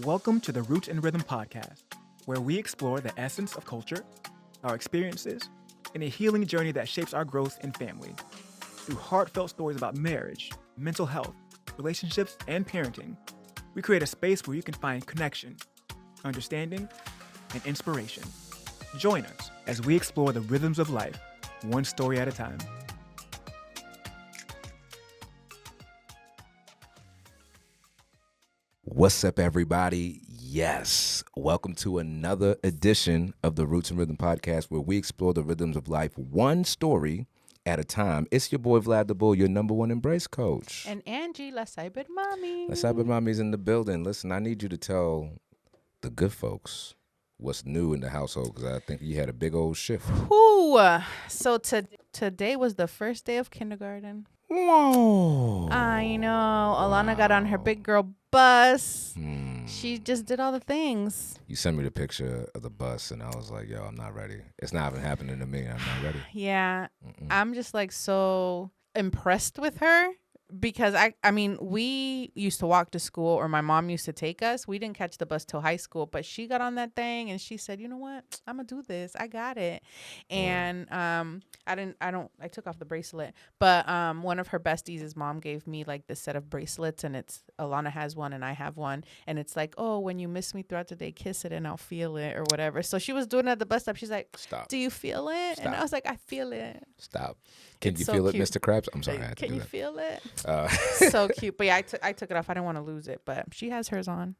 Welcome to the Roots and Rhythm podcast, where we explore the essence of culture, our experiences, and a healing journey that shapes our growth in family. Through heartfelt stories about marriage, mental health, relationships, and parenting, we create a space where you can find connection, understanding, and inspiration. Join us as we explore the rhythms of life, one story at a time. What's up, everybody? Yes, welcome to another edition of the Roots and Rhythm podcast, where we explore the rhythms of life one story at a time. It's your boy Vlad the Bull, your number one embrace coach. And Angie, La Cyber Mommy. La Cyber Mommy's in the building. Listen, I need you to tell the good folks what's new in the household, because I think you had a big old shift. Whew. So today was the first day of kindergarten. Whoa. I know. Alana got on her big girl bus. Hmm. She just did all the things. You sent me the picture of the bus, and I was like, yo, I'm not ready. It's not even happening to me. I'm not ready. Yeah. I'm just like so impressed with her. Because I mean, we used to walk to school, or my mom used to take us. We didn't catch the bus till high school, but she got on that thing and she said, "You know what? I'm gonna do this. I got it." And I took off the bracelet, but one of her besties, his mom gave me like this set of bracelets, and it's Alana has one and I have one, and it's like, oh, when you miss me throughout the day, kiss it and I'll feel it or whatever. So she was doing it at the bus stop. She's like, Stop. "Do you feel it?" Stop. And I was like, "I feel it." Stop. Can It's you so feel cute. it, Mr. Krabs? I'm sorry. I had to Can do you that. feel it? Uh, So cute. But yeah, I took it off. I didn't want to lose it, but she has hers on.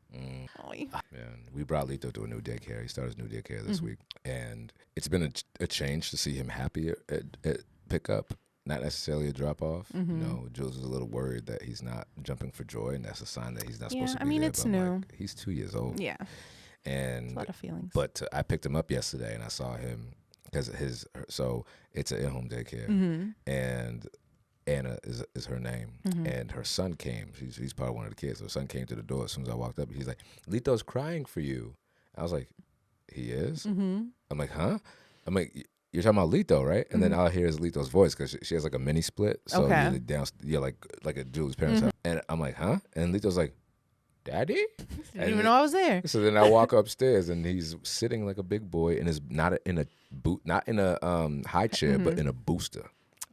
Oy. Man, we brought Lito to a new daycare. He started his new daycare this week, and it's been a change to see him happy at pickup, not necessarily a drop off. You know, Jules is a little worried that he's not jumping for joy, and that's a sign that he's not supposed to be I mean, there. it's but I'm new. like, he's 2 years old. Yeah, And a lot of feelings. but I picked him up yesterday, and I saw him because so it's an in-home daycare, and Anna is her name, and her son came. She's probably one of the kids. So her son came to the door as soon as I walked up. He's like, "Lito's crying for you." I was like, "He is?" I'm like, "Huh?" I'm like, "You're talking about Lito, right?" And then all I hear is Lito's voice, because she has like a mini split. So Okay. you're like a Julie's parents' house. And I'm like, "Huh?" And Lito's like, "Daddy?" Didn't even know I was there. So then I walk upstairs, and he's sitting like a big boy, and is not in a high chair, but in a booster.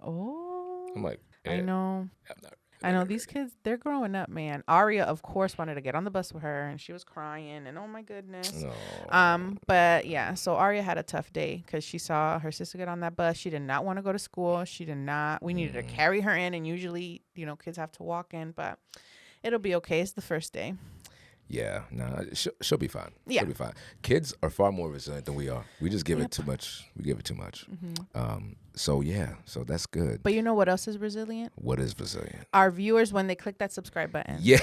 Oh, I'm like, I know. I'm not I know these kids, they're growing up, man. Aria, of course, wanted to get on the bus with her, and she was crying, and oh my goodness. No. But yeah, so Aria had a tough day because she saw her sister get on that bus. She did not want to go to school. She did not. We needed to carry her in, and usually, kids have to walk in, but it'll be okay. It's the first day. Yeah, no, she'll be fine. Yeah. She'll be fine. Kids are far more resilient than we are. We just give it too much. We give it too much. So that's good. But you know what else is resilient? What is resilient? Our viewers, when they click that subscribe button. Yeah,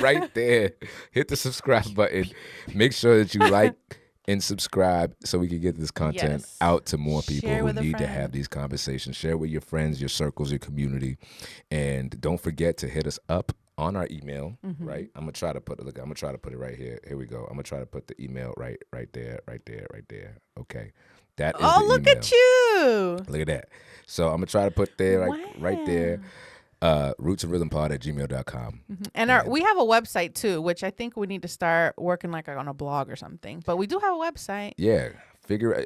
right there. Hit the subscribe button. Make sure that you like and subscribe so we can get this content Yes. out to more people Share who with a need to friend. have these conversations. Share with your friends, your circles, your community. And don't forget to hit us up on our email, right? I'm gonna try to put it right here. Here we go. I'm gonna try to put the email right there. Okay. That is Oh, the look email. at you. Look at that. So I'm gonna try to put there right there. rootsandrhythmpod@gmail.com. And we have a website too, which I think we need to start working like on a blog or something. But we do have a website. Yeah.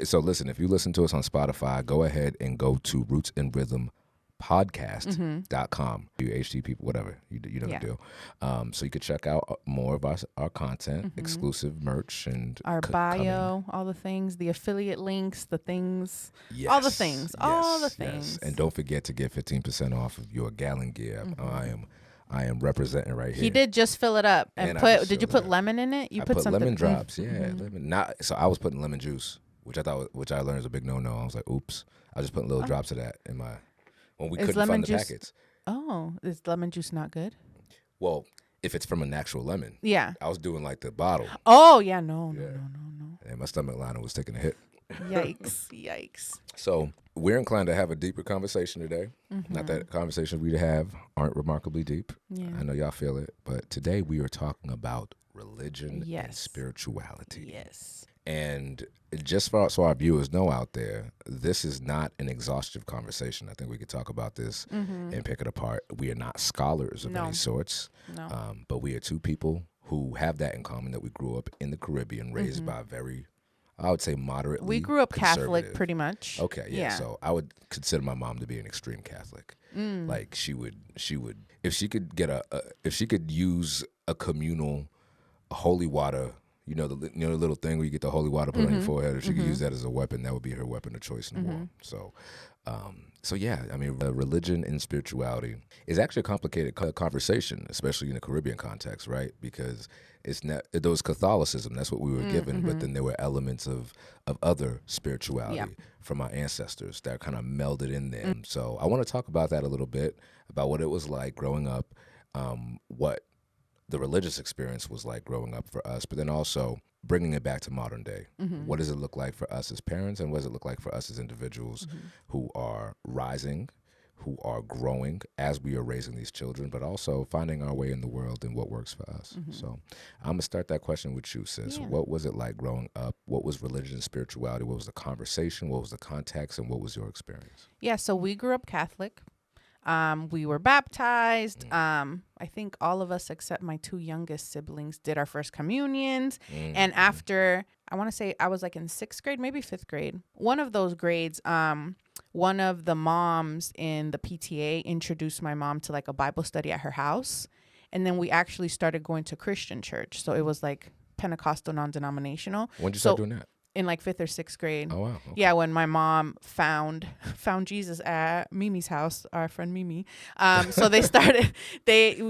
So listen, if you listen to us on Spotify, go ahead and go to rootsandrhythmpodcast.com. You HT people, whatever. You know the deal. So you could check out more of our content, exclusive merch, and Our bio, all the things, the affiliate links, the things, all the things, all the things. And don't forget to get 15% off of your gallon gear. I am representing right here. He did just fill it up and I put. just Did you filled put it up. lemon in it? You I put put something. lemon drops, lemon. So I was putting lemon juice, which I learned is a big no-no. I was like, oops. I was just putting little drops of that in my, when we Is couldn't lemon find the juice- packets. Oh, is lemon juice not good? Well, if it's from an actual lemon. Yeah. I was doing like the bottle, Oh yeah, no. and my stomach liner was taking a hit. Yikes. So we're inclined to have a deeper conversation today. Not that conversations we have aren't remarkably deep. Yeah. I know y'all feel it, but today we are talking about religion and Yes. spirituality. Yes. And just so our viewers know out there, this is not an exhaustive conversation. I think we could talk about this and pick it apart. We are not scholars of No. any sorts, No. but we are two people who have that in common, that we grew up in the Caribbean, raised by very, I would say, moderately We grew up Catholic, conservative. pretty much. Okay, yeah. So I would consider my mom to be an extreme Catholic. Like she would, if she could get if she could use a communal holy water, the little thing where you get the holy water put on your forehead, if she could use that as a weapon, that would be her weapon of choice in the war. So yeah, I mean, religion and spirituality is actually a complicated conversation, especially in the Caribbean context, right? Because it's not, there was Catholicism, that's what we were given, but then there were elements of other spirituality from our ancestors that kind of melded in there. So I want to talk about that a little bit, about what it was like growing up, what the religious experience was like growing up for us, but then also bringing it back to modern day. What does it look like for us as parents, and what does it look like for us as individuals who are rising, who are growing as we are raising these children, but also finding our way in the world and what works for us. So I'm going to start that question with you, sis. Yeah. What was it like growing up? What was religion and spirituality? What was the conversation? What was the context? And what was your experience? Yeah, so we grew up Catholic. We were baptized. I think all of us except my two youngest siblings did our first communions. And after, I want to say I was like in 6th grade, maybe 5th grade. One of those grades, one of the moms in the PTA introduced my mom to like a Bible study at her house. And then we actually started going to Christian church. So it was like Pentecostal, non-denominational. When did you start doing that? In like 5th or 6th grade. Oh, wow. Okay. Yeah, when my mom found Jesus at Mimi's house, our friend Mimi. So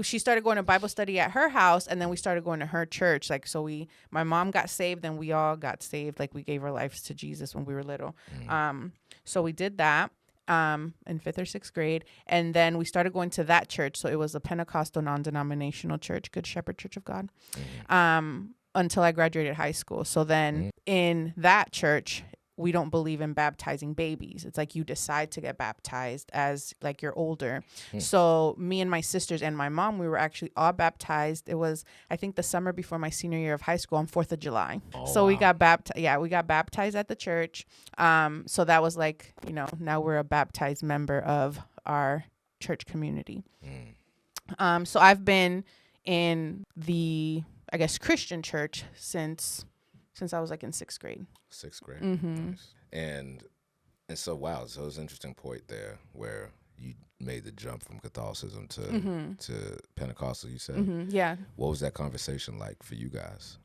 she started going to Bible study at her house, and then we started going to her church. Like, so my mom got saved, and we all got saved. Like, we gave our lives to Jesus when we were little. So we did that in 5th or 6th grade, and then we started going to that church. So it was a Pentecostal non-denominational church, Good Shepherd Church of God. Until I graduated high school. So then in that church, we don't believe in baptizing babies. It's like you decide to get baptized as like you're older. So me and my sisters and my mom, we were actually all baptized. It was, I think, the summer before my senior year of high school on 4th of July. So we got baptized. Yeah, we got baptized at the church. So that was like, now we're a baptized member of our church community. So I've been in the, I guess, Christian church since I was like in 6th grade. 6th grade. Nice. And so, wow, so it was an interesting point there where you made the jump from Catholicism to Pentecostal, you said. Yeah. What was that conversation like for you guys?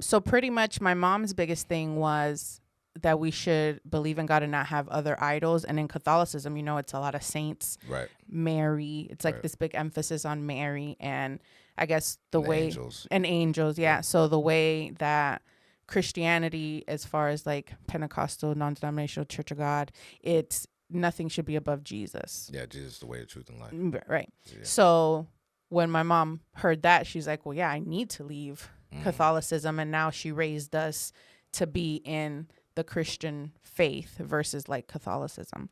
So pretty much my mom's biggest thing was that we should believe in God and not have other idols. And in Catholicism, it's a lot of saints. Right. Mary. It's like this big emphasis on Mary, and I guess angels. And angels, yeah. So the way that Christianity, as far as like Pentecostal, non-denominational Church of God, it's nothing should be above Jesus. Yeah, Jesus is the way, the truth, and life. Right. Yeah. So when my mom heard that, she's like, well, yeah, I need to leave Catholicism. And now she raised us to be in the Christian faith versus like Catholicism.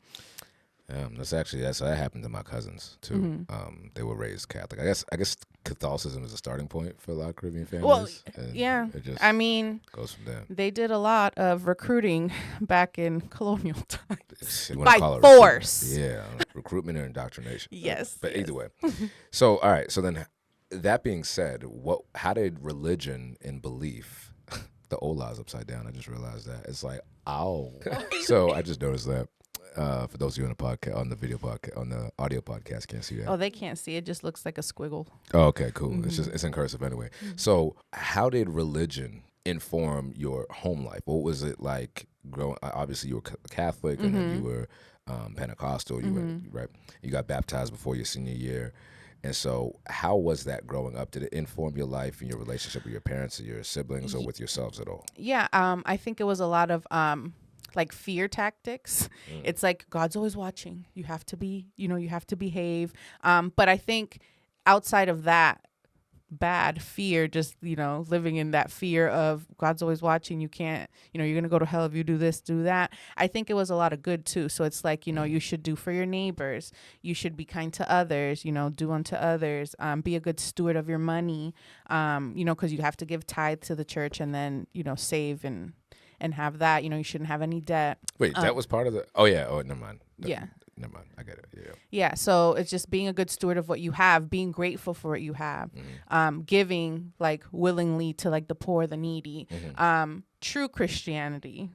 That happened to my cousins too. They were raised Catholic. I guess Catholicism is a starting point for a lot of Caribbean families. Well, yeah. I mean, goes from there. They did a lot of recruiting back in colonial times by force. Yeah, recruitment and indoctrination. Yes, but either way. So all right. So then, that being said, how did religion and belief? The Ola's upside down. I just realized that. It's like, ow. So I just noticed that. For those of you on the podcast, on the video podcast, on the audio podcast, can't see that. Oh, they can't see. It just looks like a squiggle. Oh, okay, cool. It's in cursive anyway. So how did religion inform your home life? What was it like growing? Obviously, you were Catholic, and then you were Pentecostal. You got baptized before your senior year. And so how was that growing up? Did it inform your life and your relationship with your parents or your siblings or with yourselves at all? Yeah, I think it was a lot of like fear tactics. It's like God's always watching. You have to be, you have to behave. But I think outside of that bad fear, just, living in that fear of God's always watching, you can't, you're going to go to hell if you do this, do that. I think it was a lot of good too. So it's like, you should do for your neighbors. You should be kind to others, do unto others, be a good steward of your money, because you have to give tithe to the church and then, save and have that, you shouldn't have any debt. Wait, that was part of the, oh yeah. Oh, never mind. Yeah. never mind. I get it. Yeah. Yeah, so it's just being a good steward of what you have, being grateful for what you have, giving like willingly to like the poor, the needy. True Christianity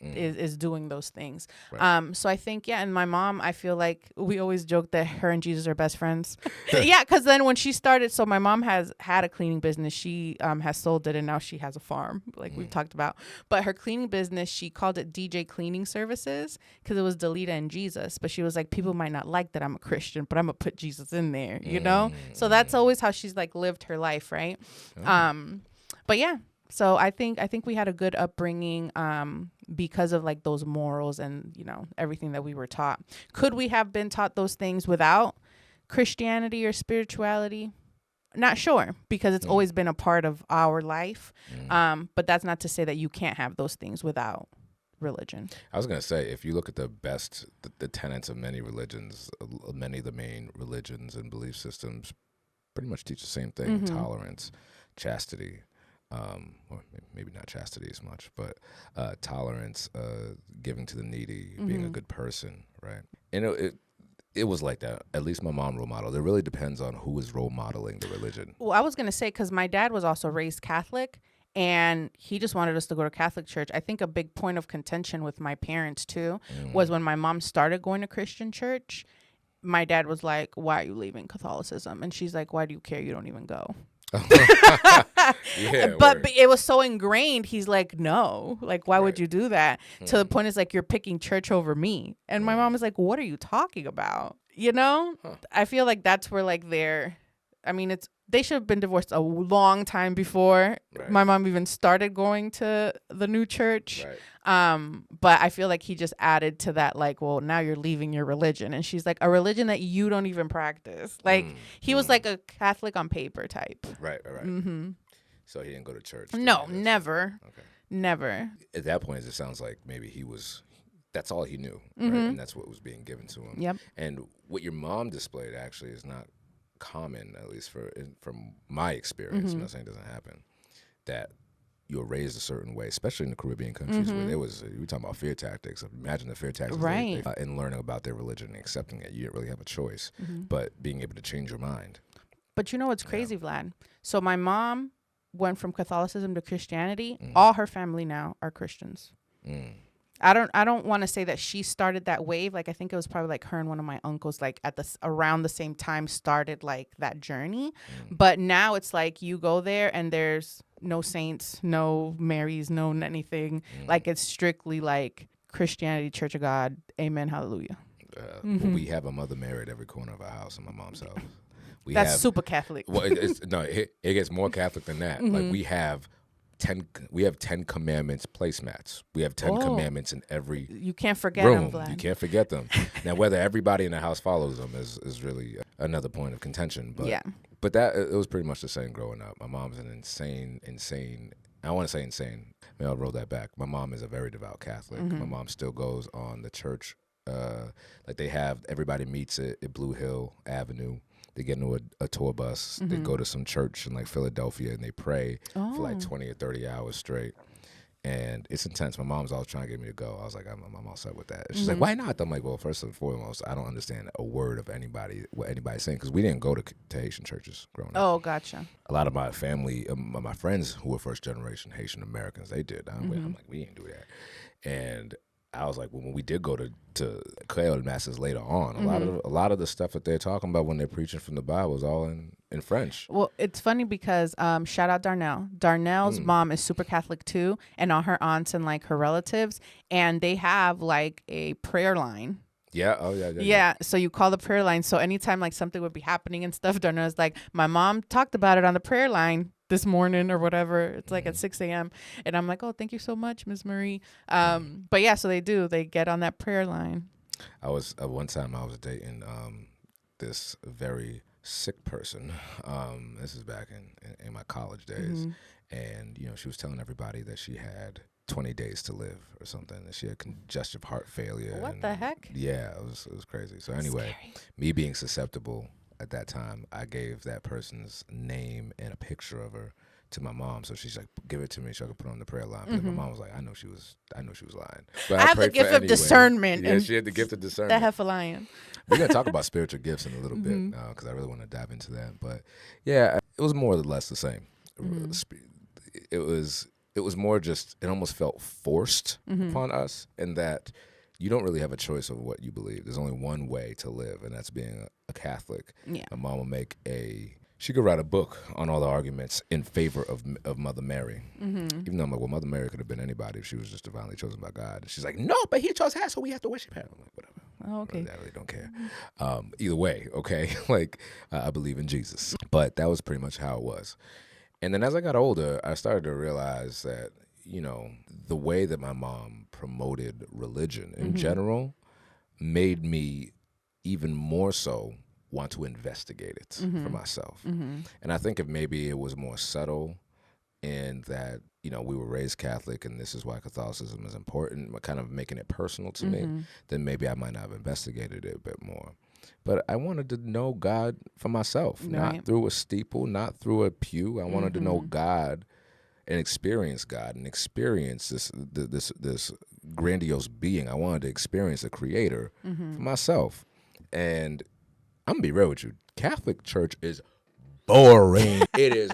is doing those things. Right. So I think, yeah, and my mom, I feel like we always joke that her and Jesus are best friends. Yeah, because then when she started, so my mom has had a cleaning business. She has sold it, and now she has a farm, like we've talked about. But her cleaning business, she called it DJ Cleaning Services because it was Delita and Jesus. But she was like, people might not like that I'm a Christian, but I'm going to put Jesus in there, you know? So that's always how she's like lived her life, right? But yeah. So I think we had a good upbringing because of like those morals and, you know, everything that we were taught. Could we have been taught those things without Christianity or spirituality? Not sure, because it's always been a part of our life. But that's not to say that you can't have those things without religion. I was going to say, if you look at the tenets of many religions, many of the main religions and belief systems pretty much teach the same thing: tolerance, chastity. Or maybe not chastity as much, but tolerance, giving to the needy, being a good person, right? And it was like that. At least my mom role model. It really depends on who is role modeling the religion. Well, I was going to say, because my dad was also raised Catholic, and he just wanted us to go to Catholic church. I think a big point of contention with my parents, too, was when my mom started going to Christian church, my dad was like, why are you leaving Catholicism? And she's like, why do you care? You don't even go. Yeah, but it was so ingrained. He's like, no, like, why would you do that? To the point is like, you're picking church over me. And my mom is like, what are you talking about? You know, I feel like that's where like they should have been divorced a long time before my mom even started going to the new church. But I feel like he just added to that, like, well, now you're leaving your religion. And she's like, a religion that you don't even practice. Like, he was like a Catholic on paper type. Right. So he didn't go to church? No, never. Okay. Never. At that point, it sounds like maybe that's all he knew, right? And that's what was being given to him. Yep. And what your mom displayed actually is not common, at least from my experience. I'm not saying it doesn't happen, that you're raised a certain way, especially in the Caribbean countries where there was, we were talking about fear tactics. Imagine the fear tactics in learning about their religion and accepting it. You didn't really have a choice, but being able to change your mind. But you know what's crazy, Vlad? So my mom went from Catholicism to Christianity. All her family now are Christians. I don't want to say that she started that wave. Like, I think it was probably like her and one of my uncles, like around the same time, started like that journey. But now it's like you go there and there's no saints, no Marys, no anything. Like, it's strictly like Christianity, Church of God, amen, hallelujah. We have a Mother Mary at every corner of our house in my mom's house. That's super Catholic. Well, it gets more Catholic than that. Like, we have 10 commandments placemats. We have 10 commandments in every You can't forget room. them, Vlad. You can't forget them. Now, whether everybody in the house follows them is really another point of contention. But but that it was pretty much the same growing up. My mom's an insane. I want to say insane. Maybe I'll roll that back. My mom is a very devout Catholic. My mom still goes on the church. Like, they have everybody meets at Blue Hill Avenue. They get into a tour bus. They go to some church in like Philadelphia and they pray for like 20 or 30 hours straight. And it's intense. My mom's always trying to get me to go. I was like, I'm all set with that. She's like, why not? I'm like, well, first and foremost, I don't understand a word of what anybody's saying, because we didn't go to Haitian churches growing up. Oh, gotcha. A lot of my family, my friends who were first generation Haitian Americans, they did. I'm like, we didn't do that. And I was like, well, when we did go to Creole masses later on, a lot of the stuff that they're talking about when they're preaching from the Bible is all in French. Well, it's funny because shout out Darnell. Darnell's mom is super Catholic too, and all her aunts and like her relatives, and they have like a prayer line. Yeah. Oh, yeah. Yeah. So you call the prayer line. So anytime like something would be happening and stuff, Darnell's like, my mom talked about it on the prayer line this morning or whatever. It's like at 6 a.m. And I'm like, oh, thank you so much, Miss Marie. But yeah, so they get on that prayer line. I was one time I was dating this very sick person. This is back in my college days, and she was telling everybody that she had 20 days to live or something, and she had congestive heart failure. What the heck? Yeah, it was crazy. So anyway, me being susceptible at that time, I gave that person's name and a picture of her to my mom. So she's like, give it to me so I can put it on the prayer line. But then my mom was like, I know she was lying. But I have the gift of discernment. Yeah, she had the gift of discernment. That heifer lion. We're going to talk about spiritual gifts in a little bit because I really want to dive into that. But yeah, it was more or less the same. It was more just, it almost felt forced upon us, in that you don't really have a choice of what you believe. There's only one way to live, and that's being a Catholic. Yeah. My mom will she could write a book on all the arguments in favor of Mother Mary. Even though I'm like, well, Mother Mary could have been anybody if she was just divinely chosen by God. And she's like, no, but he chose her, so we have to worship her. I'm like, whatever. Oh, okay. I really don't care. Either way, okay? Like, I believe in Jesus. But that was pretty much how it was. And then as I got older, I started to realize that, the way that my mom promoted religion in general made me even more so want to investigate it for myself. And I think if maybe it was more subtle in that, we were raised Catholic and this is why Catholicism is important, but kind of making it personal to me, then maybe I might not have investigated it a bit more. But I wanted to know God for myself, not through a steeple, not through a pew. I wanted to know God and experience God and experience this grandiose being. I wanted to experience the Creator for myself. And I'm going to be real with you. Catholic Church is boring. It is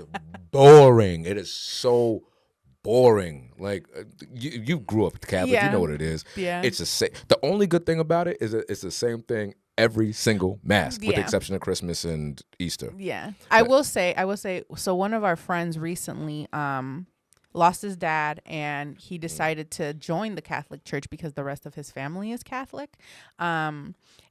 boring. It is so boring. Like, you grew up Catholic. You know what it is. Yeah. It's the only good thing about it is that it's the same thing every single Mass, with the exception of Christmas and Easter. Yeah. I will say, so one of our friends recently lost his dad, and he decided to join the Catholic Church because the rest of his family is Catholic.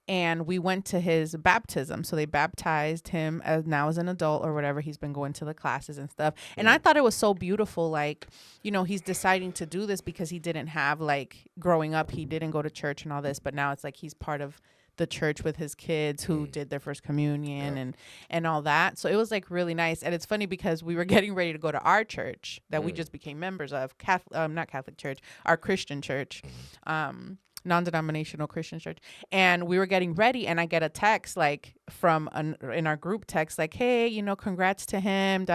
And we went to his baptism. So they baptized him now as an adult or whatever. He's been going to the classes and stuff. And I thought it was so beautiful. Like, he's deciding to do this because he didn't have, like, growing up, he didn't go to church and all this. But now it's like he's part of the church with his kids who did their first communion and all that. So it was like really nice. And it's funny because we were getting ready to go to our church that we just became members of, not Catholic Church, our Christian church, non-denominational Christian church. And we were getting ready, and I get a text like in our group text, like, hey, congrats to him,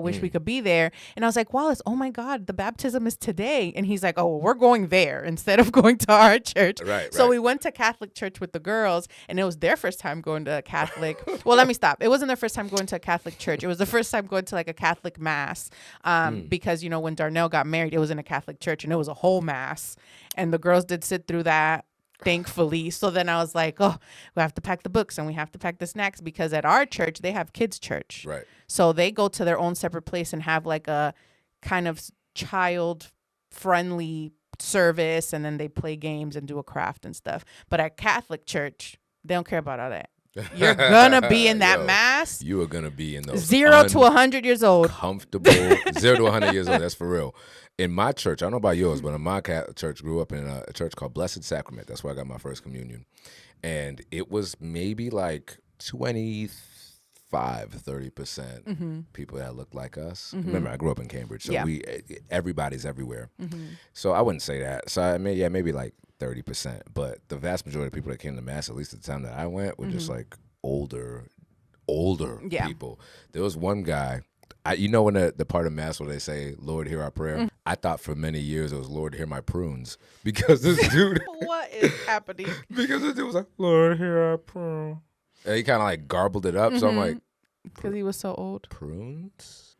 wish we could be there. And I was like, Wallace, oh my God, the baptism is today. And he's like, oh, well, we're going there instead of going to our church. So we went to Catholic church with the girls, and it was their first time going to a Catholic. Well, let me stop. It wasn't their first time going to a Catholic church. It was the first time going to like a Catholic Mass, because, when Darnell got married, it was in a Catholic church, and it was a whole Mass. And the girls did sit through that, thankfully. So then I was like, oh, we have to pack the books and we have to pack the snacks, because at our church, they have kids' church. Right. So they go to their own separate place and have like a kind of child-friendly service, and then they play games and do a craft and stuff. But at Catholic church, they don't care about all that. You're gonna be in that Mass. You are gonna be in those 0 to 100 years old. Comfortable 0 to 100 years old. That's for real. In my church, I don't know about yours, but in my church, grew up in a church called Blessed Sacrament. That's where I got my first communion, and it was maybe like 25-30% people that looked like us. Remember, I grew up in Cambridge, so everybody's everywhere. So I wouldn't say that. So I mean, maybe like 30%, but the vast majority of people that came to Mass, at least at the time that I went, were just like older people. There was one guy, when the part of Mass where they say, Lord, hear our prayer, I thought for many years it was, Lord, hear my prunes, because this dude. What is happening? Because this dude was like, Lord, hear our prayer. And he kind of like garbled it up, so I'm like. Because he was so old. Prunes?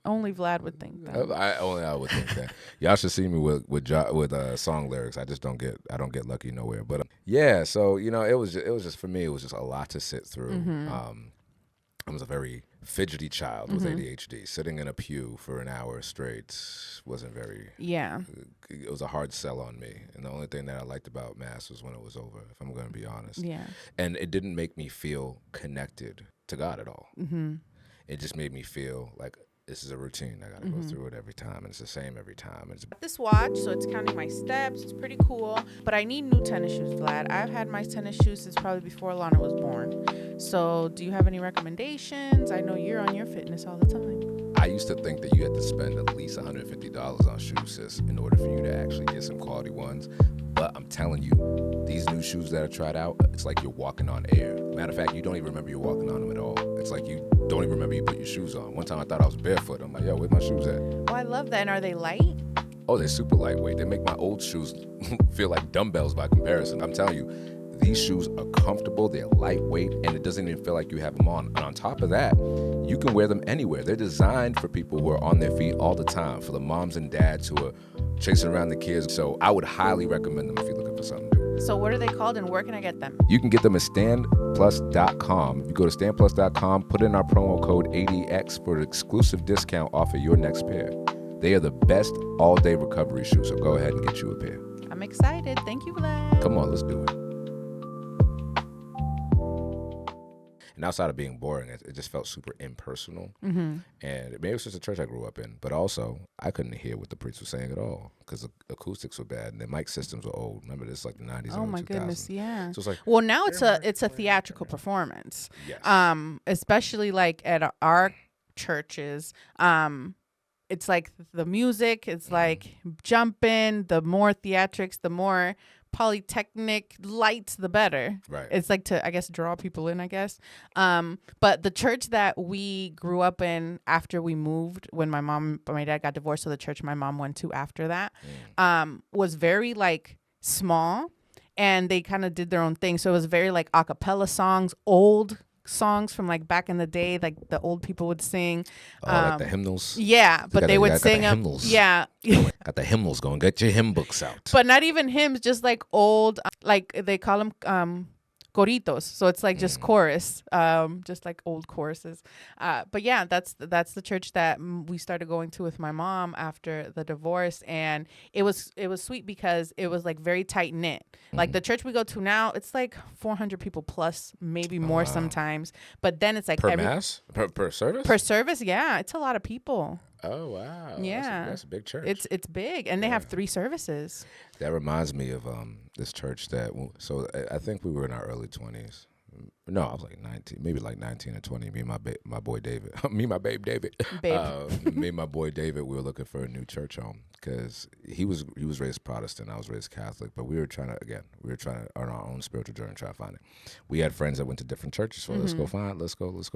Only Vlad would think that. I would think that. Y'all should see me with song lyrics. I just don't get lucky nowhere. But yeah, so it was just for me. It was just a lot to sit through. I was a very fidgety child with ADHD. Sitting in a pew for an hour straight wasn't very. Yeah. It was a hard sell on me, and the only thing that I liked about Mass was when it was over. If I'm going to be honest. Yeah. And it didn't make me feel connected to God at all. It just made me feel like this is a routine. I got to go through it every time, and it's the same every time. This watch, so it's counting my steps. It's pretty cool, but I need new tennis shoes, Vlad. I've had my tennis shoes since probably before Lana was born. So do you have any recommendations? I know you're on your fitness all the time. I used to think that you had to spend at least $150 on shoes, sis, in order for you to actually get some quality ones. But I'm telling you, these new shoes that I tried out, it's like you're walking on air. Matter of fact, you don't even remember you're walking on them at all. It's like you don't even remember you put your shoes on. One time I thought I was barefoot. I'm like, yo, where my shoes at? Oh, I love that. And are they light? Oh, they're super lightweight. They make my old shoes feel like dumbbells by comparison. I'm telling you, these shoes are comfortable, they're lightweight, and it doesn't even feel like you have them on. And on top of that, you can wear them anywhere. They're designed for people who are on their feet all the time, for the moms and dads who are chasing around the kids. So I would highly recommend them if you're looking for something new. So what are they called and where can I get them? You can get them at standplus.com. If you go to standplus.com, put in our promo code ADX for an exclusive discount off of your next pair. They are the best all-day recovery shoes, so go ahead and get you a pair. I'm excited. Thank you, Vlad. Come on, let's do it. And outside of being boring, it just felt super impersonal. And maybe it was just a church I grew up in, but also I couldn't hear what the priest was saying at all because the acoustics were bad and the mic systems were old. Remember, this is like the 90s Oh and my 2000s. goodness, yeah. So it's like, well, now it's a theatrical performance. Yes. Especially like at our churches. It's like the music, it's like jumping, the more theatrics, the more polytechnic lights, the better. Right. It's like to, I guess, draw people in, I guess. But the church that we grew up in after we moved, when my dad got divorced, so the church my mom went to after that, was very like small, and they kind of did their own thing. So it was very like a cappella songs, old songs from like back in the day, like the old people would sing. Like the hymnals. Yeah, but they would sing them. Yeah. Got the hymnals going. Get your hymn books out. But not even hymns, just like old, like they call them coritos. So it's like just chorus, just like old choruses. But yeah, that's the church that we started going to with my mom after the divorce, and it was sweet because it was like very tight knit. Like the church we go to now, it's like 400 people plus, maybe more sometimes. But then it's like per mass, per service. Per service, yeah, it's a lot of people. Oh wow! Yeah, that's a big church. It's big, and they have 3 services. That reminds me of this church that. So I think we were in our early 20s. No, I was like 19, maybe like 19 or 20. Me and my boy David, me and my babe David, me and my boy David. We were looking for a new church home because he was raised Protestant, I was raised Catholic, but we were trying to on our own spiritual journey try to find it. We had friends that went to different churches, so let's go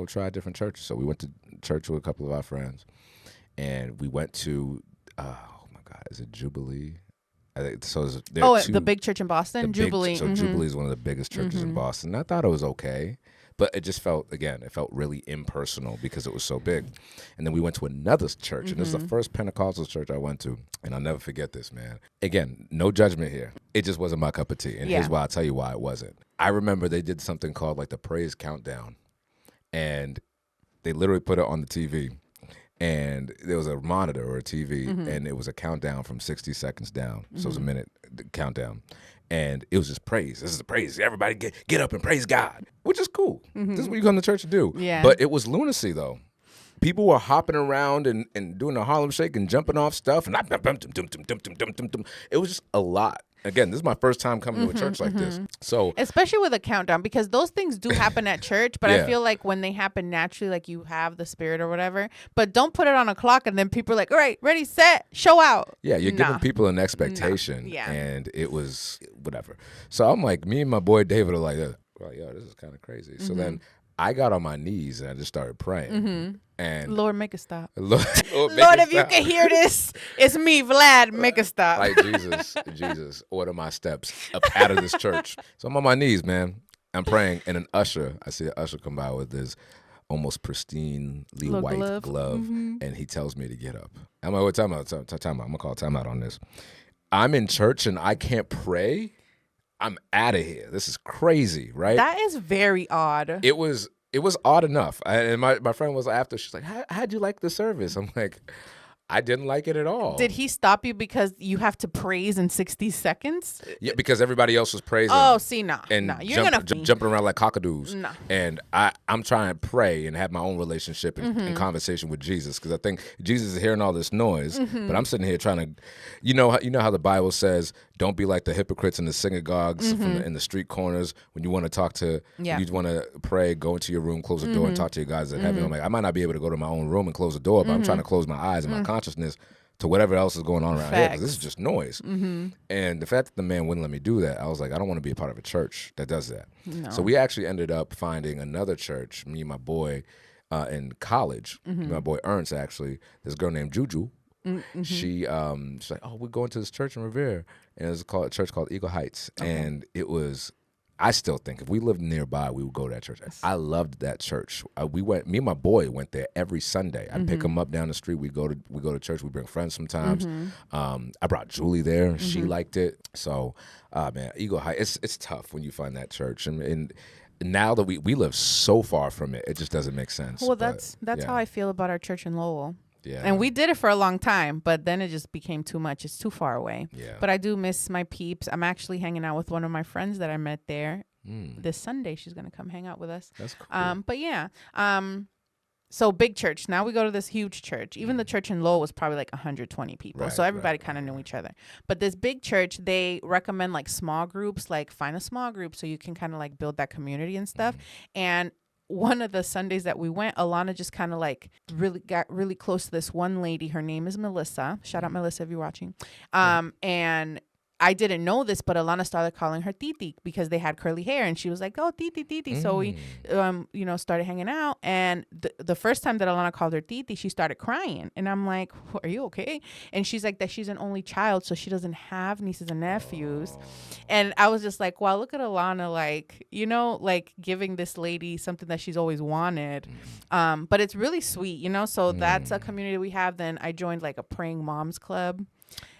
try different churches. So we went to church with a couple of our friends. And we went to, oh my God, is it Jubilee? I think, so the big church in Boston, Jubilee. Jubilee is one of the biggest churches in Boston. I thought it was okay, but it just felt really impersonal because it was so big. And then we went to another church, and this is the first Pentecostal church I went to. And I'll never forget this, man. Again, no judgment here. It just wasn't my cup of tea. And here's why I'll tell you why it wasn't. I remember they did something called like the Praise Countdown, and they literally put it on the TV. And there was a monitor or a TV, and it was a countdown from 60 seconds down. So it was a minute countdown. And it was just praise. This is the praise. Everybody get up and praise God, which is cool. This is what you come to church to do. Yeah. But it was lunacy, though. People were hopping around and doing the Harlem Shake and jumping off stuff. And it was just a lot. Again, this is my first time coming to a church like this. So especially with a countdown, because those things do happen at church, but I feel like when they happen naturally, like you have the spirit or whatever, but don't put it on a clock and then people are like, all right, ready, set, show out. Yeah, you're giving people an expectation, and it was whatever. So I'm like, me and my boy David are like, well, yo, this is kind of crazy. So then I got on my knees and I just started praying. And Lord, make it stop. Lord, if you can hear this, it's me, Vlad. Make it stop. Like Jesus, order my steps up out of this church. So I'm on my knees, man. I'm praying, and I see an usher come by with this almost pristinely white glove, and he tells me to get up. I'm like, wait, time out. I'm gonna call timeout on this. I'm in church and I can't pray. I'm out of here. This is crazy, right? That is very odd. It was odd enough. And my friend was after, she's like, how'd you like the service? I'm like, I didn't like it at all. Did he stop you because you have to praise in 60 seconds? Yeah, because everybody else was praising. Oh, see, no. And you're jumping around like cockadoos. No. And I'm trying to pray and have my own relationship and conversation with Jesus, because I think Jesus is hearing all this noise, but I'm sitting here trying to, you know how the Bible says, don't be like the hypocrites in the synagogues in the street corners. When you want to talk to, you want to pray, go into your room, close the door, and talk to your guys in heaven. I'm like, I might not be able to go to my own room and close the door, but I'm trying to close my eyes and my consciousness to whatever else is going on around here, because this is just noise. And the fact that the man wouldn't let me do that, I was like, I don't want to be a part of a church that does that. No. So we actually ended up finding another church, me and my boy, in college. My boy Ernst, actually, this girl named Juju. She's like, oh, we're going to this church in Revere, and it was called a church called Eagle Heights, and it was. I still think if we lived nearby, we would go to that church. I loved that church. We went. Me and my boy went there every Sunday. I'd pick him up down the street. We go to church. We bring friends sometimes. I brought Julie there. She liked it. So, man, Eagle Heights. It's tough when you find that church, and now that we live so far from it, it just doesn't make sense. Well, that's how I feel about our church in Lowell. Yeah. And we did it for a long time, but then it just became too much. It's too far away. Yeah. But I do miss my peeps. I'm actually hanging out with one of my friends that I met there this Sunday. She's going to come hang out with us. That's cool. But yeah. So big church. Now we go to this huge church. Even the church in Lowell was probably like 120 people. So everybody kind of knew each other. But this big church, they recommend like small groups, like find a small group so you can kind of like build that community and stuff. And one of the Sundays that we went, Alana just kind of like got really close to this one lady. Her name is Melissa. Shout out Melissa if you're watching. And I didn't know this, but Alana started calling her Titi because they had curly hair, and she was like, "Oh, Titi, Titi." So we, started hanging out. And the first time that Alana called her Titi, she started crying, and I'm like, "Are you okay?" And she's like that she's an only child, so she doesn't have nieces and nephews. And I was just like, "Wow, look at Alana, like like giving this lady something that she's always wanted." But it's really sweet, So that's a community we have. Then I joined like a praying moms club.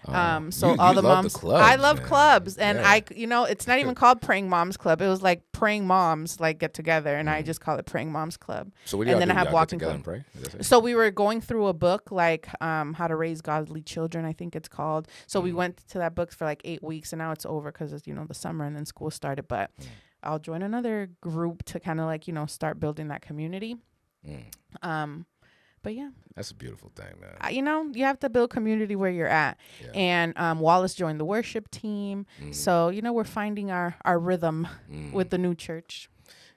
So all the moms, I love clubs, and it's not even called Praying Moms Club. It was like Praying Moms like get together, and I just call it Praying Moms Club. So what do and then I have walking club. And pray? So we were going through a book like How to Raise Godly Children, I think it's called. So we went to that book for like 8 weeks, and now it's over because it's the summer and then school started. But I'll join another group to kind of like start building that community. But yeah, that's a beautiful thing, man. You have to build community where you're at. Yeah. And Wallace joined the worship team. So, we're finding our rhythm with the new church.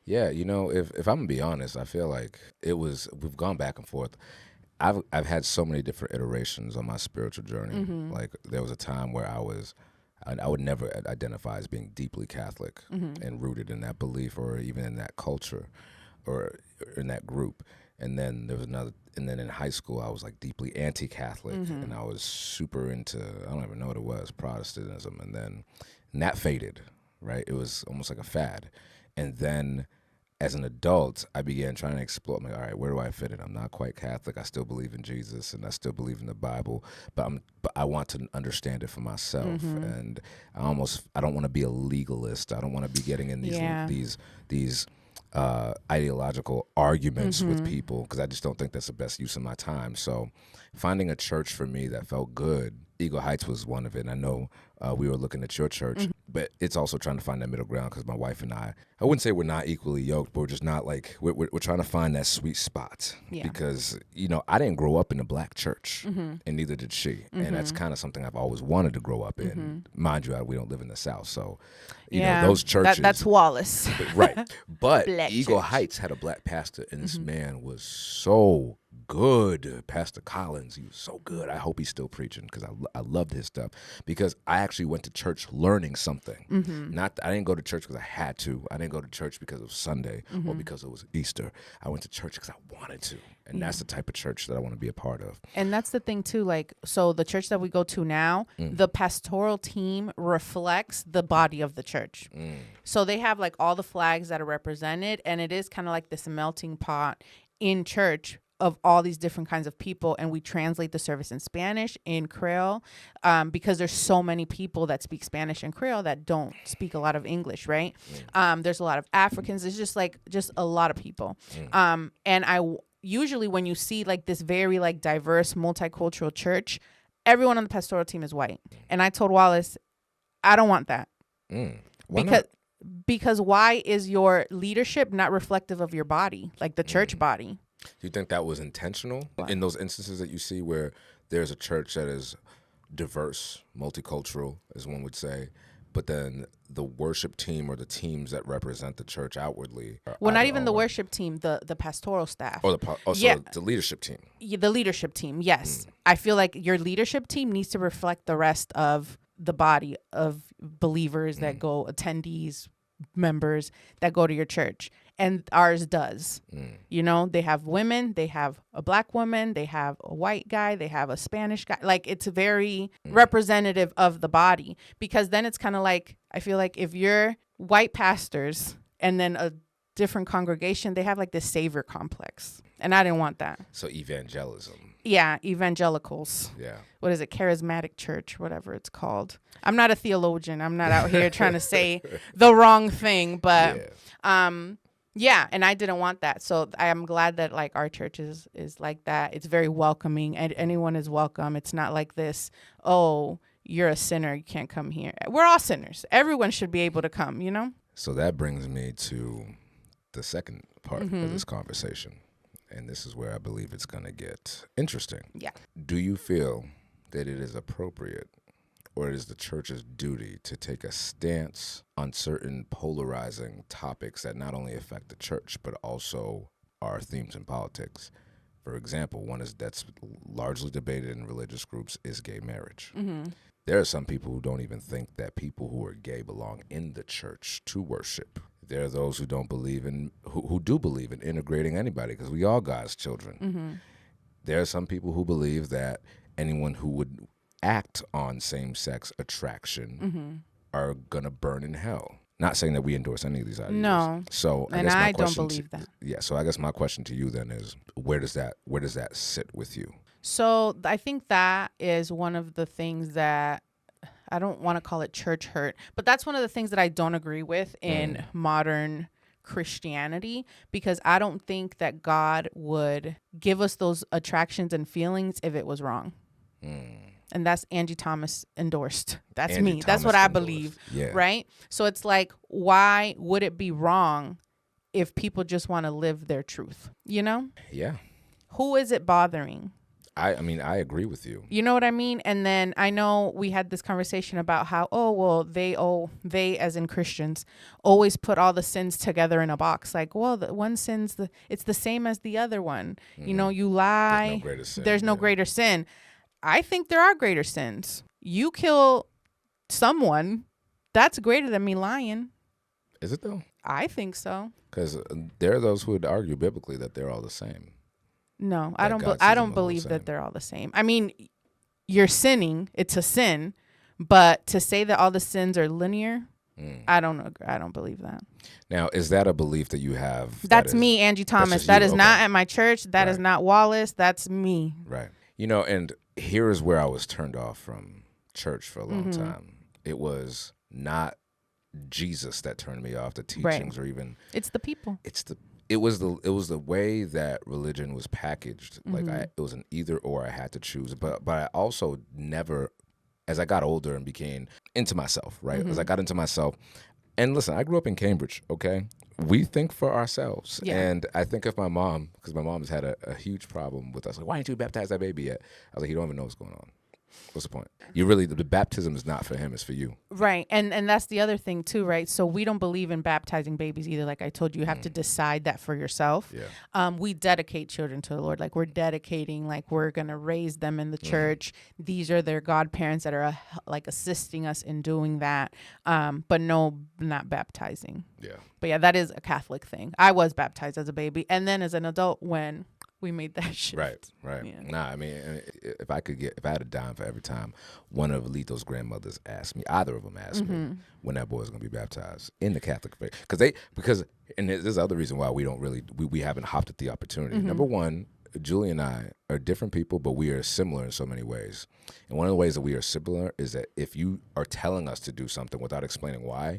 Yeah, if I'm gonna be honest, I feel like we've gone back and forth. I've had so many different iterations on my spiritual journey. Like there was a time where I would never identify as being deeply Catholic and rooted in that belief or even in that culture or in that group. And then there was and then in high school, I was like deeply anti-Catholic, and I was super into, I don't even know what it was, Protestantism. And that faded, right? It was almost like a fad. And then as an adult, I began trying to explore. I'm like, all right, where do I fit in? I'm not quite Catholic. I still believe in Jesus, and I still believe in the Bible, but I want to understand it for myself. And I don't want to be a legalist. I don't want to be getting in these ideological arguments with people because I just don't think that's the best use of my time. So finding a church for me that felt good, Eagle Heights was one of it. And I know we were looking at your church, but it's also trying to find that middle ground because my wife and I wouldn't say we're not equally yoked, but we're just not like, we're trying to find that sweet spot because, I didn't grow up in a black church and neither did she. And that's kind of something I've always wanted to grow up in. Mind you, we don't live in the South. So, those churches. That's Wallace. Right. But Eagle Heights had a black pastor, and this man was so good. Pastor Collins, he was so good. I hope he's still preaching because I loved his stuff because I actually went to church learning something. I didn't go to church because I had to. I didn't go to church because it was Sunday or because it was Easter. I went to church because I wanted to. And that's the type of church that I want to be a part of. And that's the thing too, so the church that we go to now, the pastoral team reflects the body of the church. So they have like all the flags that are represented, and it is kind of like this melting pot in church of all these different kinds of people, and we translate the service in Spanish, in Creole, because there's so many people that speak Spanish and Creole that don't speak a lot of English, right? There's a lot of Africans. It's just a lot of people. And usually when you see like this very like diverse multicultural church, everyone on the pastoral team is white. And I told Wallace, I don't want that. Because why is your leadership not reflective of your body, like the church body? Do you think that was intentional in those instances that you see where there's a church that is diverse, multicultural, as one would say, but then the worship team or the teams that represent the church outwardly? Well, not even the worship team, the pastoral staff. Or the leadership team. Yeah, the leadership team, yes. I feel like your leadership team needs to reflect the rest of the body of believers that go, attendees, members that go to your church. and ours does. You know, they have women, they have a black woman, they have a white guy, they have a Spanish guy. Like, it's very representative of the body, because then it's kind of like, I feel like if you're white pastors and then a different congregation, they have like this savior complex. And I didn't want that. So evangelism. Yeah, evangelicals. Yeah. What is it? Charismatic church, whatever it's called. I'm not a theologian. I'm not out here trying to say the wrong thing, but yeah, and I didn't want that. So I am glad that like our church is like that. It's very welcoming, and anyone is welcome. It's not like this, oh, you're a sinner, you can't come here. We're all sinners. Everyone should be able to come, you know? So that brings me to the second part of this conversation. And this is where I believe it's going to get interesting. Yeah. Do you feel that it is appropriate, or it is the church's duty to take a stance on certain polarizing topics that not only affect the church, but also are themes in politics? For example, one is that's largely debated in religious groups is gay marriage. There are some people who don't even think that people who are gay belong in the church to worship. There are those who don't believe in, who do believe in integrating anybody, because we all God's children. There are some people who believe that anyone who would act on same-sex attraction are going to burn in hell. Not saying that we endorse any of these ideas. No. So I And guess my I don't question believe that. Yeah, so I guess my question to you then is, where does that sit with you? So I think that is one of the things that, I don't want to call it church hurt, but that's one of the things that I don't agree with in modern Christianity, because I don't think that God would give us those attractions and feelings if it was wrong. And that's Angie Thomas endorsed. That's Angie me. Thomas That's what I endorsed. believe. Yeah. Right? So it's like, why would it be wrong if people just want to live their truth? You know? Yeah. Who is it bothering? I mean, I agree with you. You know what I mean? And then I know we had this conversation about how, they as in Christians always put all the sins together in a box. Like, well, the one sin's it's the same as the other one. You know, you lie. There's no greater sin. There's no greater sin. I think there are greater sins. You kill someone, that's greater than me lying. Is it though? I think so. Because there are those who would argue biblically that they're all the same. No, That I don't. God I sees don't them all the believe same. that they're all the same. I mean, you're sinning; it's a sin. But to say that all the sins are linear, I don't know. I don't believe that. Now, is that a belief that you have? That's me, Angie Thomas. just That you, is okay. not at my church. That is Right. not Wallace. That's me. Right. You know, and here is where I was turned off from church for a long time. It was not Jesus that turned me off, the teachings, or even It's the people. it was the way that religion was packaged. Like it was an either or. I had to choose, but I also never, as I got older and became into myself, right? As I got into myself, and listen, I grew up in Cambridge. Okay, we think for ourselves, and I think of my mom, because my mom has had a huge problem with us. Like, why didn't you baptize that baby yet? I was like, you don't even know what's going on. What's the point? You really, the baptism is not for him, it's for you. Right. And that's the other thing too, right? So we don't believe in baptizing babies either. Like I told you, you have to decide that for yourself. Yeah. We dedicate children to the Lord. Like we're dedicating, like we're going to raise them in the church. These are their godparents that are like assisting us in doing that. But no, not baptizing. Yeah. But yeah, that is a Catholic thing. I was baptized as a baby. And then as an adult when we made that shift. Right. Yeah. Nah, I mean, if I had a dime for every time one of Alito's grandmothers asked me, either of them asked me when that boy is going to be baptized in the Catholic faith, and there's other reason why we don't really we haven't hopped at the opportunity. Number one, Julie and I are different people, but we are similar in so many ways. And one of the ways that we are similar is that if you are telling us to do something without explaining why.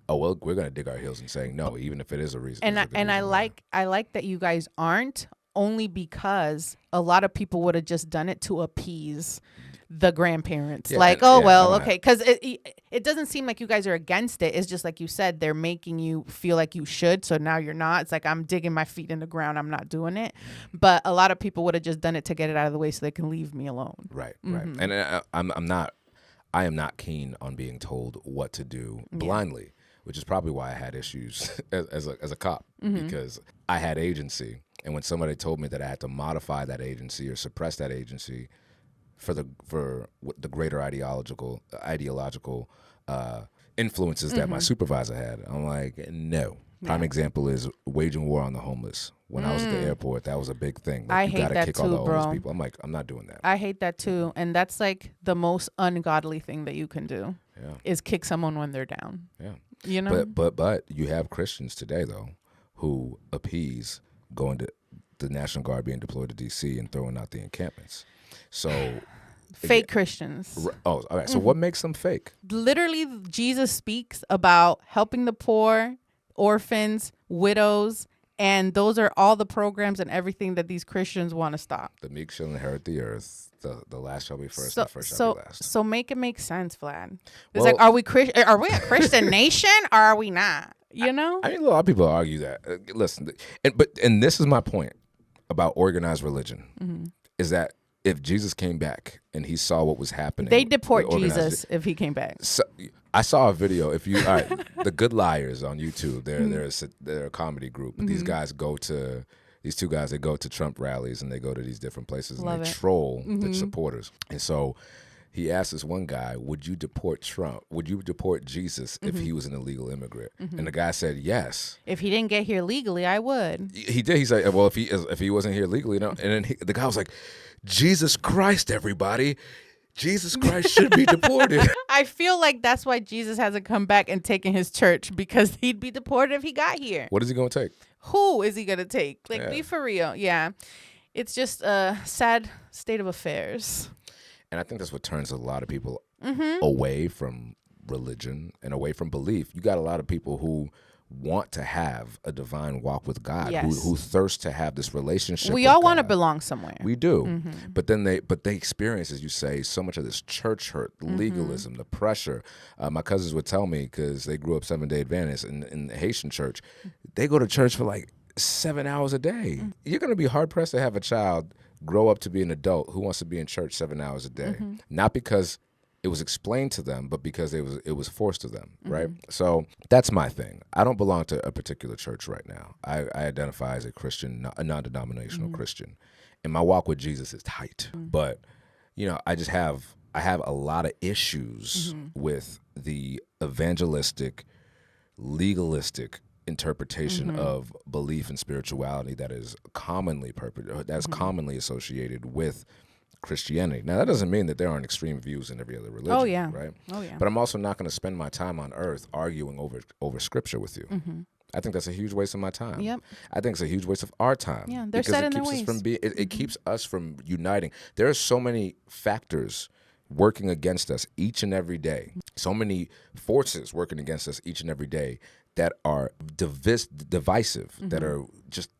Oh well, we're gonna dig our heels and saying no, even if it is a reason. I like that you guys aren't, only because a lot of people would have just done it to appease the grandparents. Yeah, like, and- okay. Because it doesn't seem like you guys are against it. It's just like you said, they're making you feel like you should. So now you're not. It's like, I'm digging my feet in the ground. I'm not doing it. But a lot of people would have just done it to get it out of the way so they can leave me alone. Right. And I am not keen on being told what to do blindly, which is probably why I had issues as a cop, because I had agency. And when somebody told me that I had to modify that agency or suppress that agency for the greater ideological influences that my supervisor had, I'm like, no, Prime example is waging war on the homeless. When I was at the airport, that was a big thing. I you hate gotta that kick too, all the homeless bro. people. I'm like, I'm not doing that. I hate that too. And that's like the most ungodly thing that you can do is kick someone when they're down. Yeah. You know? But you have Christians today, though, who appease going to the National Guard being deployed to D.C. and throwing out the encampments. So fake Christians. Oh, all right. So what makes them fake? Literally, Jesus speaks about helping the poor, orphans, widows, and those are all the programs and everything that these Christians want to stop. The meek shall inherit the earth. The last shall be first, and the first shall be last. So make it make sense, Vlad. It's like, are we a Christian nation or are we not? You know? I mean, a lot of people argue that. Listen, and this is my point about organized religion, is that if Jesus came back and he saw what was happening, they deport Jesus if he came back. So, I saw a video. All right, the Good Liars on YouTube. They're a comedy group. These guys these two guys, they go to Trump rallies and they go to these different places and they troll the supporters. And so he asked this one guy, would you deport Trump? Would you deport Jesus if he was an illegal immigrant? And the guy said yes. If he didn't get here legally, I would. He did. He said, well, if he wasn't here legally, no. And then the guy was like, Jesus Christ, everybody. Jesus Christ should be deported. I feel like that's why Jesus hasn't come back and taken his church, because he'd be deported if he got here. What is he going to take? Who is he going to take? Like, be for real. Yeah. It's just a sad state of affairs. And I think that's what turns a lot of people away from religion and away from belief. You got a lot of people who want to have a divine walk with God, who thirst to have this relationship. We all want to belong somewhere. We do. But then they experience, as you say, so much of this church hurt, the legalism, the pressure. My cousins would tell me, because they grew up Seventh-day Adventists in the Haitian church, they go to church for like 7 hours a day. You're going to be hard pressed to have a child grow up to be an adult who wants to be in church 7 hours a day, not because it was explained to them, but because it was forced to them, right? So that's my thing. I don't belong to a particular church right now. I identify as a Christian, a non-denominational Christian, and my walk with Jesus is tight. But I have a lot of issues with the evangelistic, legalistic interpretation of belief and spirituality that is commonly commonly associated with Christianity. Now, that doesn't mean that there aren't extreme views in every other religion, right? Oh, yeah. But I'm also not going to spend my time on earth arguing over scripture with you. I think that's a huge waste of my time. Yep. I think it's a huge waste of our time. Yeah, they're set in their ways. It keeps us from uniting. There are so many factors working against us each and every day. So many forces working against us each and every day that are divisive, that are just...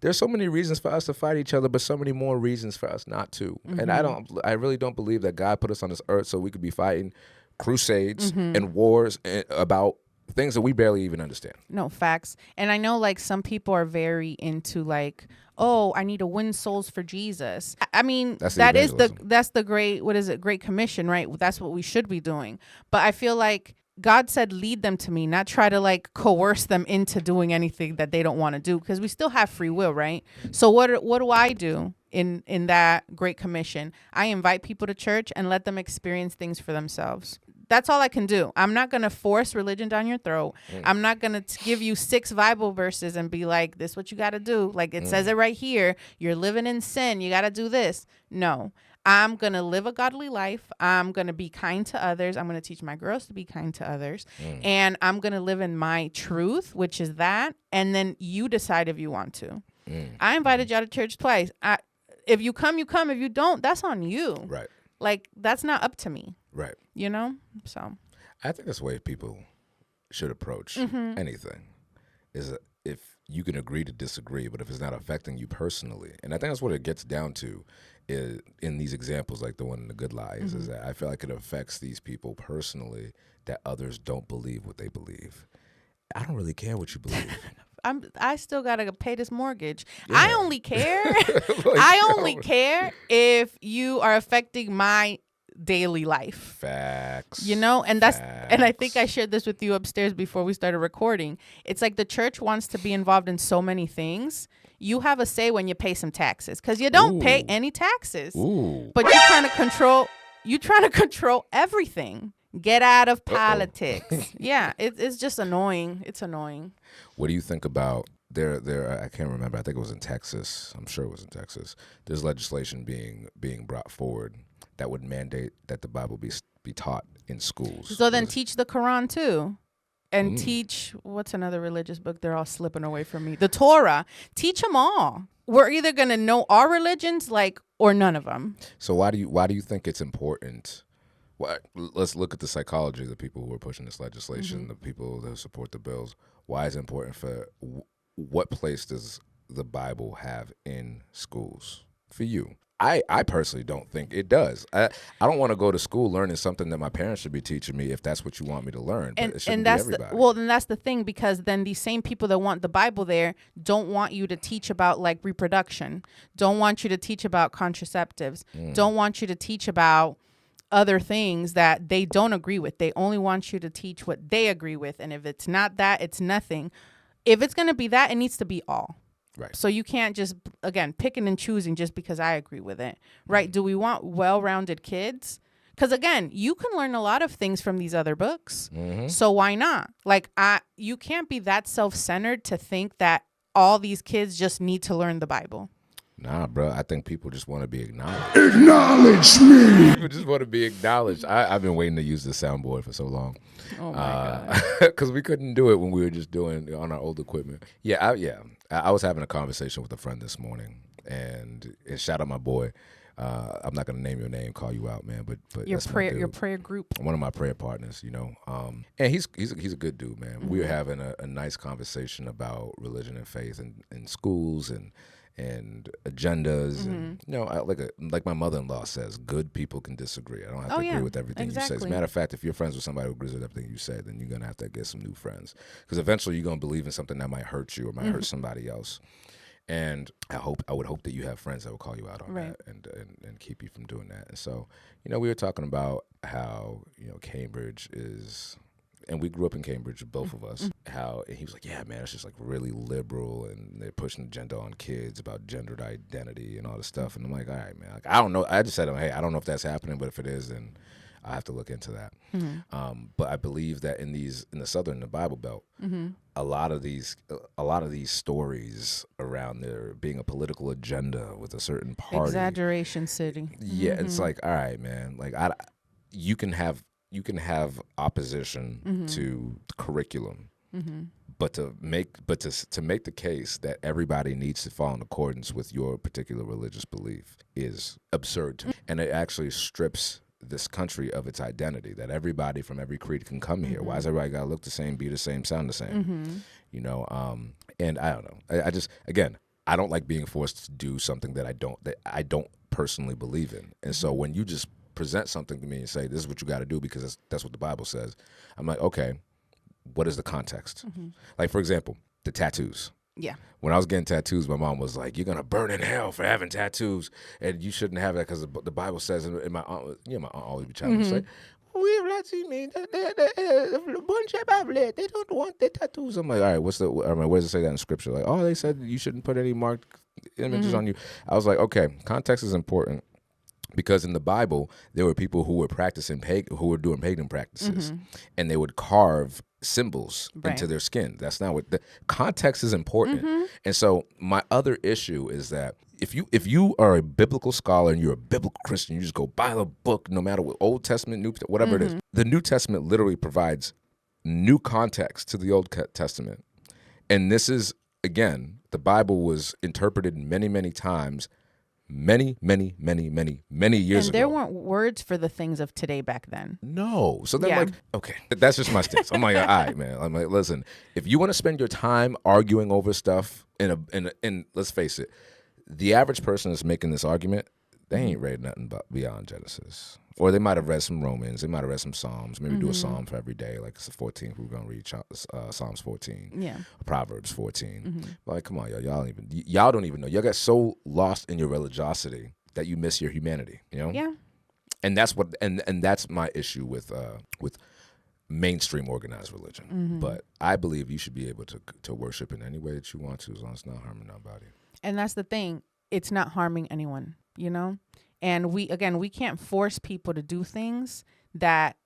There's so many reasons for us to fight each other, but so many more reasons for us not to. And I really don't believe that God put us on this earth so we could be fighting crusades and wars about things that we barely even understand. No, facts. And I know like some people are very into like, oh, I need to win souls for Jesus. I mean, that's the Great Commission, right? That's what we should be doing. But I feel like God said, lead them to me, not try to like coerce them into doing anything that they don't want to do, because we still have free will, right? So what do I do in that Great Commission? I invite people to church and let them experience things for themselves. That's all I can do. I'm not going to force religion down your throat. I'm not going to give you 6 Bible verses and be like, this is what you got to do. Like it says it right here. You're living in sin. You got to do this. No. I'm going to live a godly life. I'm going to be kind to others. I'm going to teach my girls to be kind to others. And I'm going to live in my truth, which is that. And then you decide if you want to. I invited y'all to church twice. If you come, you come. If you don't, that's on you. Right. Like, that's not up to me. Right. You know? So I think that's the way people should approach anything. Is if you can agree to disagree, but if it's not affecting you personally. And I think that's what it gets down to. In these examples, like the one in the Good Lies, is that I feel like it affects these people personally, that others don't believe what they believe. I don't really care what you believe. I still gotta pay this mortgage. Yeah. I only care. only care if you are affecting my daily life. Facts. You know, and and I think I shared this with you upstairs before we started recording. It's like the church wants to be involved in so many things. You have a say when you pay some taxes, because you don't pay any taxes. But you're trying to control everything. Get out of politics. Yeah, it's just annoying. It's annoying. What do you think about there? I can't remember. I think it was in Texas. I'm sure it was in Texas. There's legislation being brought forward that would mandate that the Bible be taught in schools. So then teach the Quran too. And teach, what's another religious book? They're all slipping away from me. The Torah. Teach them all. We're either going to know our religions or none of them. So why do you think it's important? Let's look at the psychology of the people who are pushing this legislation, the people that support the bills. Why is it important for what place does the Bible have in schools for you? I personally don't think it does. I don't want to go to school learning something that my parents should be teaching me if that's what you want me to learn. But it shouldn't be everybody. Then that's the thing, because then these same people that want the Bible there don't want you to teach about reproduction, don't want you to teach about contraceptives, don't want you to teach about other things that they don't agree with. They only want you to teach what they agree with. And if it's not that, it's nothing. If it's going to be that, it needs to be all. Right. So you can't just, again, picking and choosing just because I agree with it. Right. Do we want well-rounded kids? Because, again, you can learn a lot of things from these other books. So why not? You can't be that self-centered to think that all these kids just need to learn the Bible. Nah, bro. I think people just want to be acknowledged. Acknowledge me. People just want to be acknowledged. I've been waiting to use the soundboard for so long. Oh, my God. Because we couldn't do it when we were just doing on our old equipment. I was having a conversation with a friend this morning, and shout out my boy. I'm not gonna name your name, call you out, man. But your prayer group. One of my prayer partners, and he's a good dude, man. We were having a nice conversation about religion and faith in schools and agendas, and like my mother-in-law says, good people can disagree. I don't have to agree with everything you say. As a matter of fact, if you're friends with somebody who agrees with everything you say, then you're gonna have to get some new friends, because eventually you're gonna believe in something that might hurt you or might hurt somebody else. And I would hope that you have friends that will call you out on that and keep you from doing that. And so, we were talking about how Cambridge is. And we grew up in Cambridge, both of us. And he was like, yeah, man, it's just really liberal, and they're pushing agenda on kids about gendered identity and all this stuff. And I'm like, all right, man. I don't know. I just said, hey, I don't know if that's happening, but if it is, then I have to look into that. But I believe that in the Bible Belt, a lot of these stories around there being a political agenda with a certain party, exaggeration city. Yeah, it's like, all right, man. You can have opposition to curriculum, but to make the case that everybody needs to fall in accordance with your particular religious belief is absurd to me. And it actually strips this country of its identity, that everybody from every creed can come here. Why does everybody gotta look the same, be the same, sound the same? And I don't know. I just, again, I don't like being forced to do something that I don't personally believe in. And so when you just present something to me and say, this is what you got to do because that's what the Bible says, I'm like, okay, what is the context? Like, for example, the tattoos. Yeah. When I was getting tattoos, my mom was like, you're going to burn in hell for having tattoos, and you shouldn't have that because the Bible says, and my aunt, my aunt always be trying to say, we have not seen me. They don't want their tattoos. I'm like, all right, where does it say that in scripture? Like, oh, they said you shouldn't put any marked images on you. I was like, okay, context is important. Because in the Bible, there were people who were who were doing pagan practices, and they would carve symbols into their skin. That's not what the context is important. And so my other issue is that if you are a biblical scholar and you're a biblical Christian, you just go buy the book, no matter what, Old Testament, New, whatever it is. The New Testament literally provides new context to the Old Testament, and this is, again, the Bible was interpreted many, many times. Many years ago. And there weren't words for the things of today back then. No. So then okay, that's just my stance. I'm like, all right, man. I'm like, listen, if you want to spend your time arguing over stuff in let's face it, the average person that's making this argument, they ain't read nothing but beyond Genesis. Or they might have read some Romans, they might have read some Psalms, maybe do a Psalm for every day, like it's the 14th, we're going to read Psalms 14, Proverbs 14. Like, come on, y'all don't even know. Y'all got so lost in your religiosity that you miss your humanity, Yeah. And that's what, and that's my issue with mainstream organized religion. But I believe you should be able to worship in any way that you want to, as long as it's not harming nobody. And that's the thing. It's not harming anyone, And we can't force people to do things that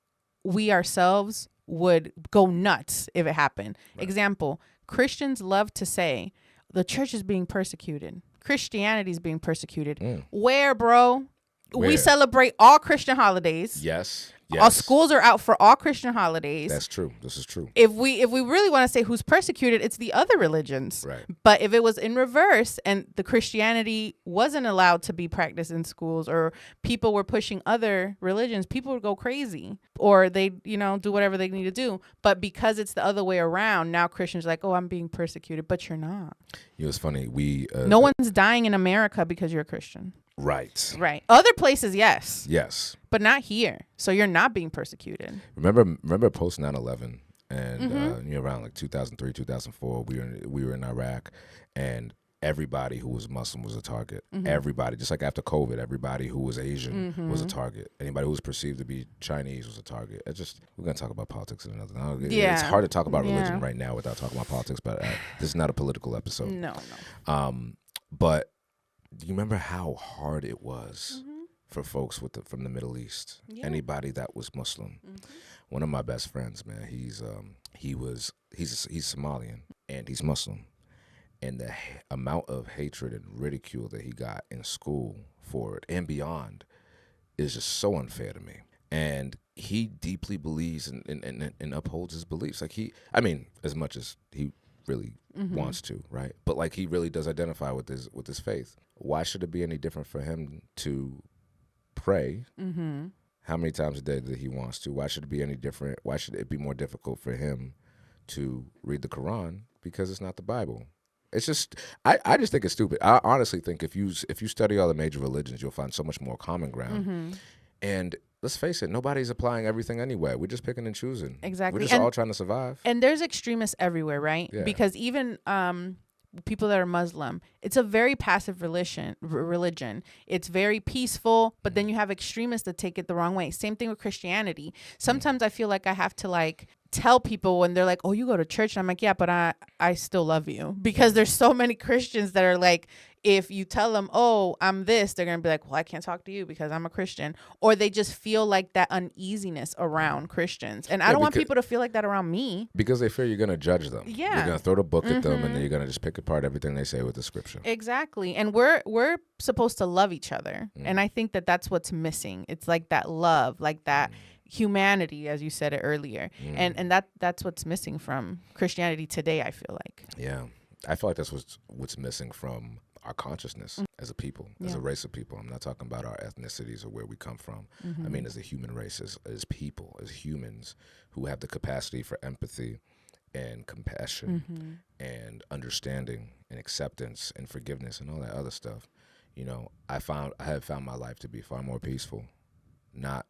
we ourselves would go nuts if it happened. Right. Example, Christians love to say the church is being persecuted. Christianity is being persecuted. Where, bro? Where? We celebrate all Christian holidays. Yes. Our schools are out for all Christian holidays. That's true. This is true. If we really want to say who's persecuted, it's the other religions. Right. But if it was in reverse and the Christianity wasn't allowed to be practiced in schools, or people were pushing other religions, people would go crazy, or they, do whatever they need to do. But because it's the other way around, now Christians are like, oh, I'm being persecuted, but you're not. It's funny. No one's dying in America because you're a Christian. Right. Other places, yes. Yes. But not here. So you're not being persecuted. Remember post 9/11 and around like 2003, 2004, we were in Iraq, and everybody who was Muslim was a target. Everybody, just like after COVID, everybody who was Asian was a target. Anybody who was perceived to be Chinese was a target. We're gonna talk about politics in another. It's hard to talk about religion right now without talking about politics, but this is not a political episode. No. But do you remember how hard it was for folks from the Middle East? Yeah. Anybody that was Muslim. One of my best friends, man, he's Somalian and he's Muslim, and the amount of hatred and ridicule that he got in school for it and beyond is just so unfair to me. And he deeply believes and upholds his beliefs. As much as he really wants to, right? But like, he really does identify with his faith. Why should it be any different for him to pray how many times a day that he wants to? Why should it be any different? Why should it be more difficult for him to read the Quran? Because it's not the Bible. It's just, I just think it's stupid. I honestly think if you study all the major religions, you'll find so much more common ground. And let's face it, nobody's applying everything anyway. We're just picking and choosing. Exactly. We're just all trying to survive. And there's extremists everywhere, right? Yeah. Because even people that are Muslim, it's a very passive religion. It's very peaceful, but then you have extremists that take it the wrong way. Same thing with Christianity. Sometimes I feel like I have to tell people when they're like, oh, you go to church, and I'm like, yeah, but I still love you. Because there's so many Christians that are like, if you tell them, oh, I'm this, they're going to be like, well, I can't talk to you because I'm a Christian. Or they just feel like that uneasiness around Christians. And I don't want people to feel like that around me. Because they fear you're going to judge them. Yeah. You're going to throw the book at them, and then you're going to just pick apart everything they say with the scripture. Exactly. And we're supposed to love each other. And I think that that's what's missing. It's like that love, like that humanity, as you said it earlier. And that's what's missing from Christianity today, I feel like. Yeah. I feel like that's what's missing from our consciousness as a people, as a race of people. I'm not talking about our ethnicities or where we come from. I mean, as a human race, as people, as humans who have the capacity for empathy and compassion and understanding and acceptance and forgiveness and all that other stuff. I have found my life to be far more peaceful, not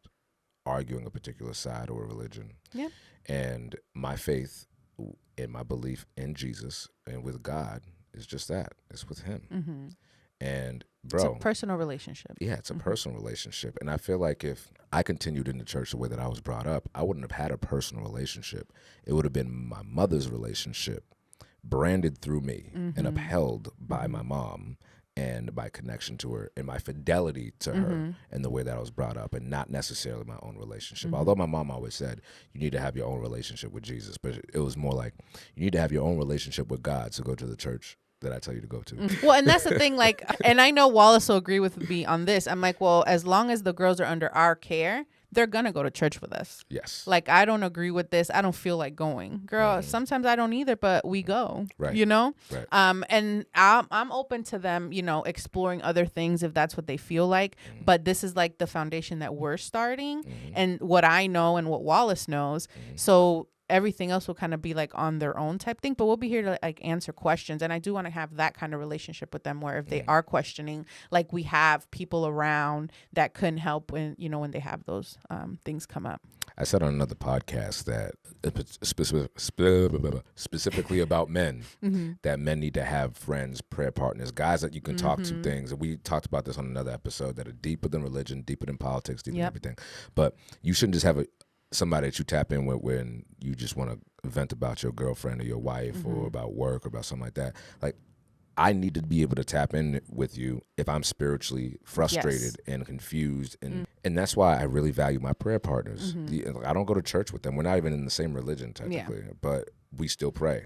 arguing a particular side or a religion. Yeah. And my faith and my belief in Jesus and with God is just that. It's with him. And bro, it's a personal relationship. Yeah, it's a personal relationship. And I feel like if I continued in the church the way that I was brought up, I wouldn't have had a personal relationship. It would have been my mother's relationship, branded through me and upheld by my mom and my connection to her and my fidelity to her and the way that I was brought up, and not necessarily my own relationship. Although my mom always said, you need to have your own relationship with Jesus, but it was more like, you need to have your own relationship with God, so go to the church that I tell you to go to. Well, and that's the thing, and I know Wallace will agree with me on this. I'm like, well, as long as the girls are under our care, they're gonna go to church with us. Yes. I don't agree with this. I don't feel like going. Girl, sometimes I don't either, but we go. Right. Right. And I'm open to them, exploring other things if that's what they feel like. But this is the foundation that we're starting, and what I know and what Wallace knows. So everything else will kind of be on their own type thing, but we'll be here to answer questions. And I do want to have that kind of relationship with them, where if they are questioning, we have people around that can help when they have those things come up. I said on another podcast that specifically about men, that men need to have friends, prayer partners, guys that you can talk to things. And we talked about this on another episode, that are deeper than religion, deeper than politics, deeper than everything. But you shouldn't just have somebody that you tap in with when you just want to vent about your girlfriend or your wife or about work or about something like that. I need to be able to tap in with you if I'm spiritually frustrated and confused. And that's why I really value my prayer partners. I don't go to church with them. We're not even in the same religion technically, but we still pray,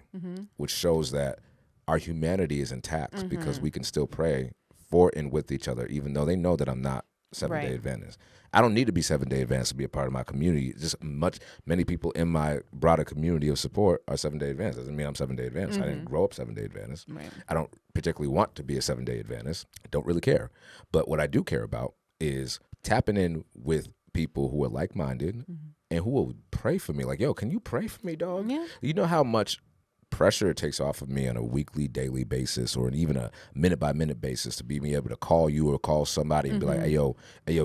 which shows that our humanity is intact because we can still pray for and with each other, even though they know that I'm not Seventh-day Adventist. I don't need to be Seventh-day Adventist to be a part of my community. Just many people in my broader community of support are Seventh-day Adventist. Doesn't mean I'm Seventh-day Adventist. I didn't grow up Seventh-day Adventist. I don't particularly want to be a Seventh-day Adventist. I don't really care. But what I do care about is tapping in with people who are like-minded and who will pray for me. Like, yo, can you pray for me, dog? Yeah. You know how much pressure it takes off of me on a weekly, daily basis, or even a minute-by-minute basis to be able to call you or call somebody and be like, hey, yo,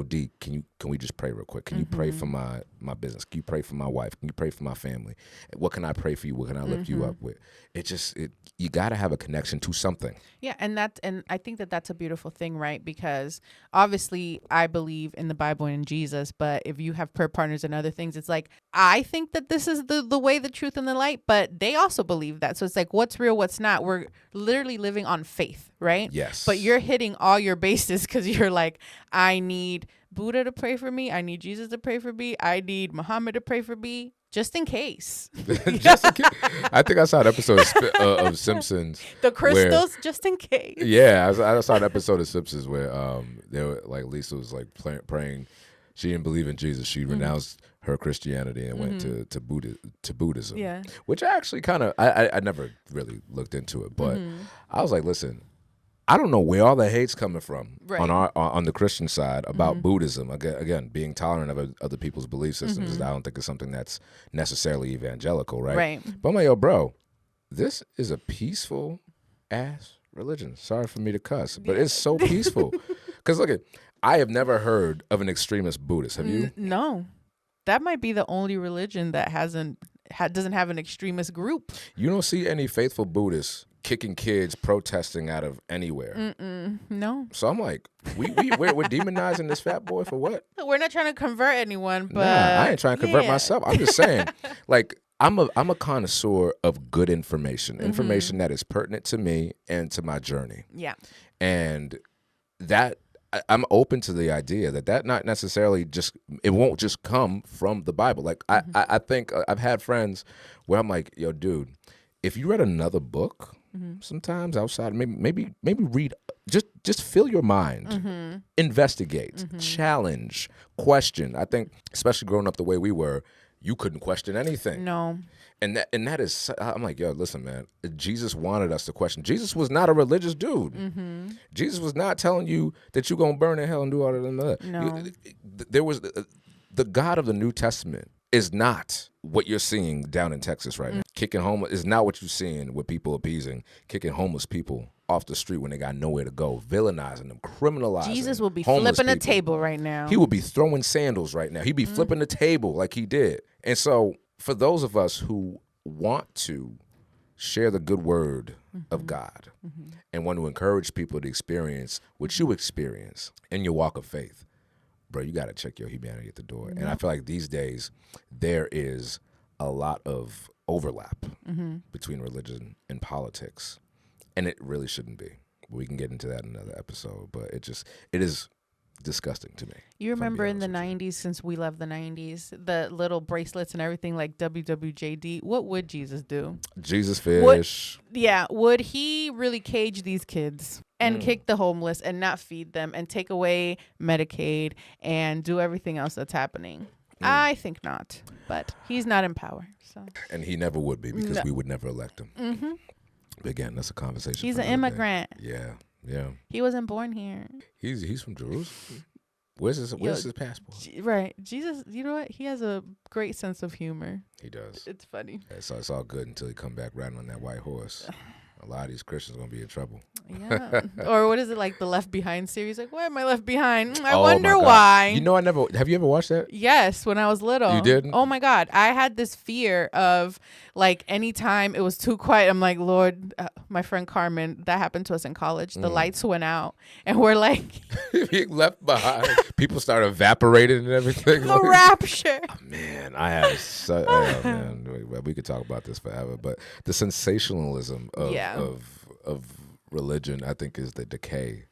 D, can we just pray real quick? Can you pray for my business? Can you pray for my wife? Can you pray for my family? What can I pray for you? What can I lift you up with? You got to have a connection to something. Yeah, and I think that's a beautiful thing, right? Because obviously I believe in the Bible and in Jesus, but if you have prayer partners and other things, it's like, I think that this is the way, the truth, and the light, but they also believe that. So it's like, what's real, what's not? We're literally living on faith, right? Yes. But you're hitting all your bases because you're like, I need Buddha to pray for me. I need Jesus to pray for me. I need Muhammad to pray for me. Just in case. Just in case. I think I saw an episode of Simpsons. The crystals, just in case. Yeah, I saw an episode of Simpsons where they were like, Lisa was like praying. She didn't believe in Jesus. She renounced her Christianity and went to Buddhism. Yeah. Which I actually kind of I never really looked into it, but I was like, listen, I don't know where all the hate's coming from on the Christian side about Buddhism. Again, being tolerant of other people's belief systems. I don't think it's something that's necessarily evangelical, right? Right. But I'm like, yo, bro, this is a peaceful ass religion. Sorry for me to cuss, but it's so peaceful. Because look, I have never heard of an extremist Buddhist. Have you? No. That might be the only religion that doesn't have an extremist group. You don't see any faithful Buddhists kicking kids, protesting out of anywhere. No. So I'm like, we're demonizing this fat boy for what? We're not trying to convert anyone, but nah, I ain't trying to convert myself. I'm just saying, like, I'm a connoisseur of good information that is pertinent to me and to my journey. Yeah. And that I'm open to the idea that not necessarily it won't just come from the Bible. Like I think I've had friends where I'm like, yo, dude, if you read another book, sometimes outside, maybe read, just fill your mind, investigate, challenge, question. I think, especially growing up the way we were, you couldn't question anything. No. And that is, I'm like, yo, listen, man, Jesus wanted us to question. Jesus was not a religious dude. Jesus was not telling you that you're going to burn in hell and do all of that. No. There was the God of the New Testament is not what you're seeing down in Texas right now. Kicking homeless is not what you're seeing with people appeasing, kicking homeless people off the street when they got nowhere to go, villainizing them, criminalizing. Jesus will be homeless flipping a people. table right now. He would be throwing sandals right now. He'd be flipping the table like he did. And so for those of us who want to share the good word of God and want to encourage people to experience what you experience in your walk of faith, bro, you got to check your humanity at the door. And I feel like these days there is a lot of overlap between religion and politics, and it really shouldn't be. We can get into that in another episode, but it is disgusting to me. You remember in the 90s, since we love the 90s, the little bracelets and everything like WWJD. What would Jesus do? Jesus fish. Would he really cage these kids and kick the homeless and not feed them and take away Medicaid and do everything else that's happening? I think not, but he's not in power. So. And he never would be because we would never elect him. But again, that's a conversation. He's an immigrant. Yeah. He wasn't born here. He's from Jerusalem. Where's his passport? Right. Jesus, you know what? He has a great sense of humor. He does. It's funny. Yeah, so it's all good until he come back riding on that white horse. A lot of these Christians are going to be in trouble. Yeah. Or what is it, like the Left Behind series? Like, why am I left behind? I Oh, wonder my God. why. You know, have you ever watched that? Yes, when I was little. You did? Oh my God. I had this fear of like anytime it was too quiet, I'm like, Lord, my friend Carmen, that happened to us in college. The lights went out and we're like, Being left behind. People start evaporating and everything. the rapture. Man, I have oh, man, we could talk about this forever, but the sensationalism of religion, I think, is the decay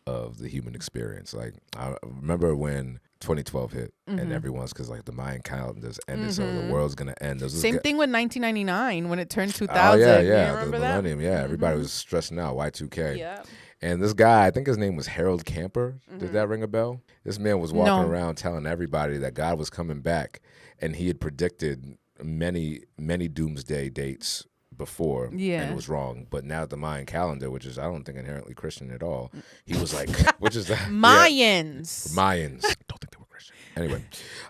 of the human experience. Like, I remember when 2012 hit and everyone's, because like the Mayan calendars ended, so the world's gonna end. Same thing with 1999 when it turned 2000. Oh yeah, You the remember that? millennium. Yeah, everybody was stressing out. Y2K. Yeah. And this guy, I think his name was Harold Camper. Did that ring a bell? This man was walking around telling everybody that God was coming back, and he had predicted many doomsday dates before, and it was wrong. But now the Mayan calendar, which is I don't think inherently Christian at all, he was like, which is that? Mayans. Yeah, Mayans. Don't think they were Christian. Anyway.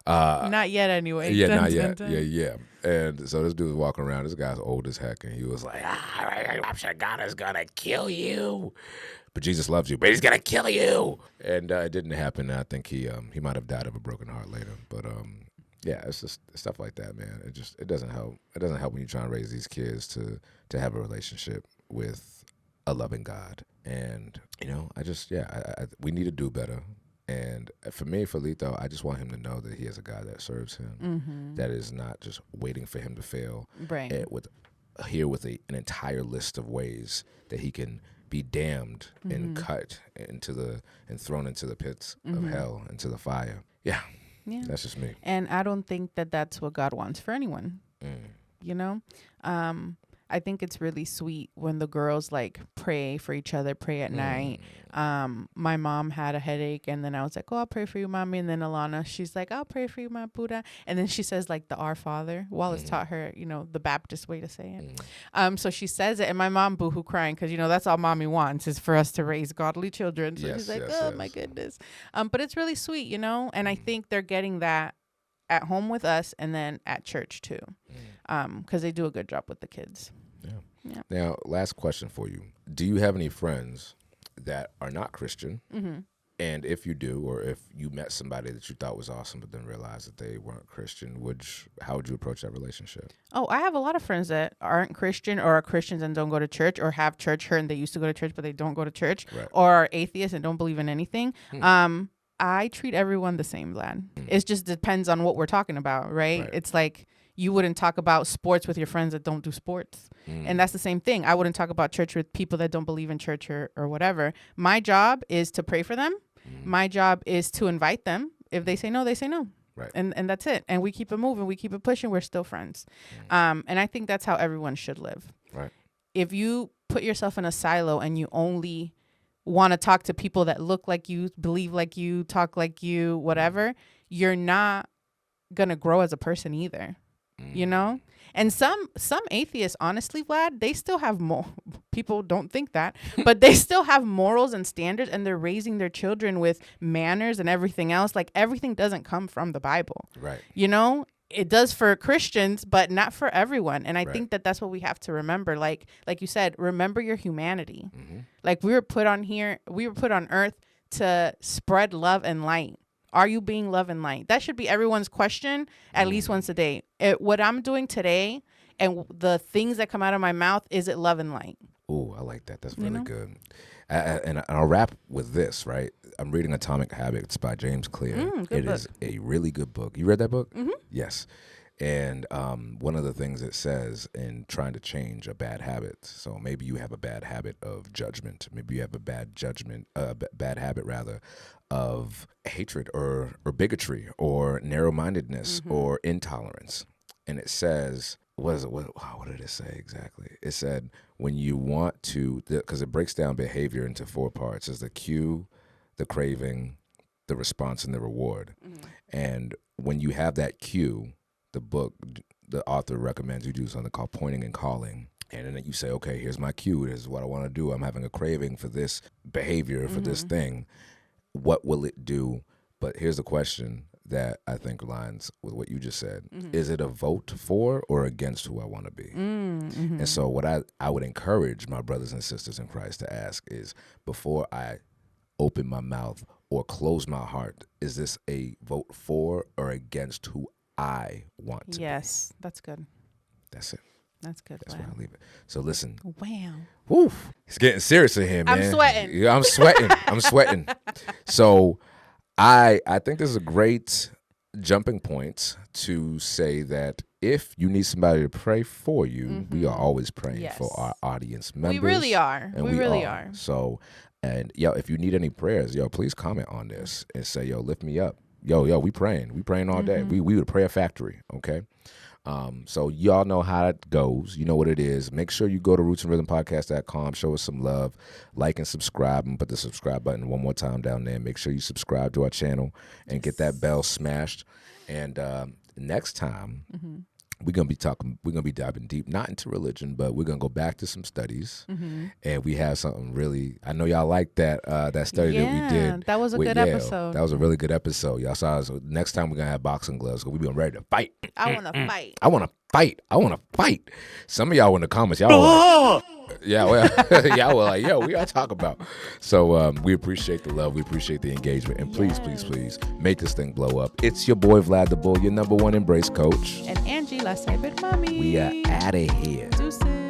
Not yet anyway. Yeah, not yet. Yeah. And so this dude was walking around. This guy's old as heck, and he was like, I'm sure God is going to kill you. But Jesus loves you, but he's going to kill you. And it didn't happen. And I think he might have died of a broken heart later. But yeah, it's just stuff like that, man. It doesn't help. It doesn't help when you try and raise these kids to have a relationship with a loving God. And, you know, we need to do better. And for me, for Lito, I just want him to know that he has a God that serves him, that is not just waiting for him to fail. Right. With an entire list of ways that he can be damned and cut and thrown into the pits of hell, into the fire. Yeah. That's just me. And I don't think that that's what God wants for anyone. You know? I think it's really sweet when the girls like pray for each other, pray at night. My mom had a headache, and then I was like, oh, I'll pray for you, mommy. And then Alana, she's like, I'll pray for you, my Buddha. And then she says like the Our Father. Wallace taught her, you know, the Baptist way to say it. So she says it, and my mom boohoo crying because, you know, that's all mommy wants is for us to raise godly children. So she's like, my goodness. But it's really sweet, you know, and I think they're getting that at home with us and then at church too, because they do a good job with the kids. Yeah. Now, last question for you. Do you have any friends that are not Christian? And if you do, or if you met somebody that you thought was awesome but then realized that they weren't Christian, how would you approach that relationship? Oh, I have a lot of friends that aren't Christian or are Christians and don't go to church, or have church hurt and they used to go to church but they don't go to church, or are atheists and don't believe in anything. I treat everyone the same, Vlad. It just depends on what we're talking about, right? It's like you wouldn't talk about sports with your friends that don't do sports. And that's the same thing. I wouldn't talk about church with people that don't believe in church or whatever. My job is to pray for them. My job is to invite them. If they say no, they say no. Right. And that's it. And we keep it moving. We keep it pushing. We're still friends. And I think that's how everyone should live. Right. If you put yourself in a silo and you only want to talk to people that look like you, believe like you, talk like you, whatever, you're not going to grow as a person either. You know? And some atheists, honestly, Vlad, they still have people don't think that, but they still have morals and standards, and they're raising their children with manners and everything else. Like, everything doesn't come from the Bible. Right. You know? It does for Christians, but not for everyone. And I think that that's what we have to remember. Like you said, remember your humanity. Like, we were put on earth to spread love and light. Are you being love and light? That should be everyone's question at least once a day. What I'm doing today and the things that come out of my mouth, is it love and light? Ooh, I like that. That's really good. And I'll wrap with this, right? I'm reading Atomic Habits by James Clear. It is a really good book. You read that book? Yes. And one of the things it says in trying to change a bad habit, so maybe you have a bad habit of judgment. Maybe you have a bad habit rather, of hatred or bigotry or narrow-mindedness or intolerance. And it says, what did it say exactly? It said, when you want to, because it breaks down behavior into 4 parts. There's the cue, the craving, the response, and the reward. And when you have that cue, the author recommends you do something called pointing and calling. And then you say, okay, here's my cue. This is what I want to do. I'm having a craving for this behavior, for this thing. What will it do? But here's the question that I think aligns with what you just said. Is it a vote for or against who I want to be? And so what I would encourage my brothers and sisters in Christ to ask is, before I open my mouth or close my heart, is this a vote for or against who I want to be? Yes, that's good. That's it. That's good. That's where I leave it. So listen. Wow. Woo. It's getting serious in here, man. I'm sweating. Yeah, I'm sweating. So I think this is a great jumping points to say that if you need somebody to pray for you, we are always praying for our audience members. We really are. And we really are. So, and if you need any prayers, please comment on this and say, lift me up. We praying. We praying all day. We would pray a factory, okay? So y'all know how it goes. You know what it is. Make sure you go to rootsandrhythmpodcast.com. Show us some love. Like and subscribe. And put the subscribe button one more time down there. Make sure you subscribe to our channel and get that bell smashed. And next time, we're gonna be diving deep, not into religion, but we're gonna go back to some studies, and we have something really. I know y'all like that study that we did. That was a good episode. That was a really good episode. Y'all saw us. Next time we're gonna have boxing gloves because we've been ready to fight. I want to fight. I want to fight. I want to fight. Some of y'all in the comments, y'all were like, y'all were like, we gotta talk about. So we appreciate the love. We appreciate the engagement. And please, please make this thing blow up. It's your boy, Vlad the Bull, your #1 embrace coach. And Angie, la cyber mommy. We are out of here. Deuces.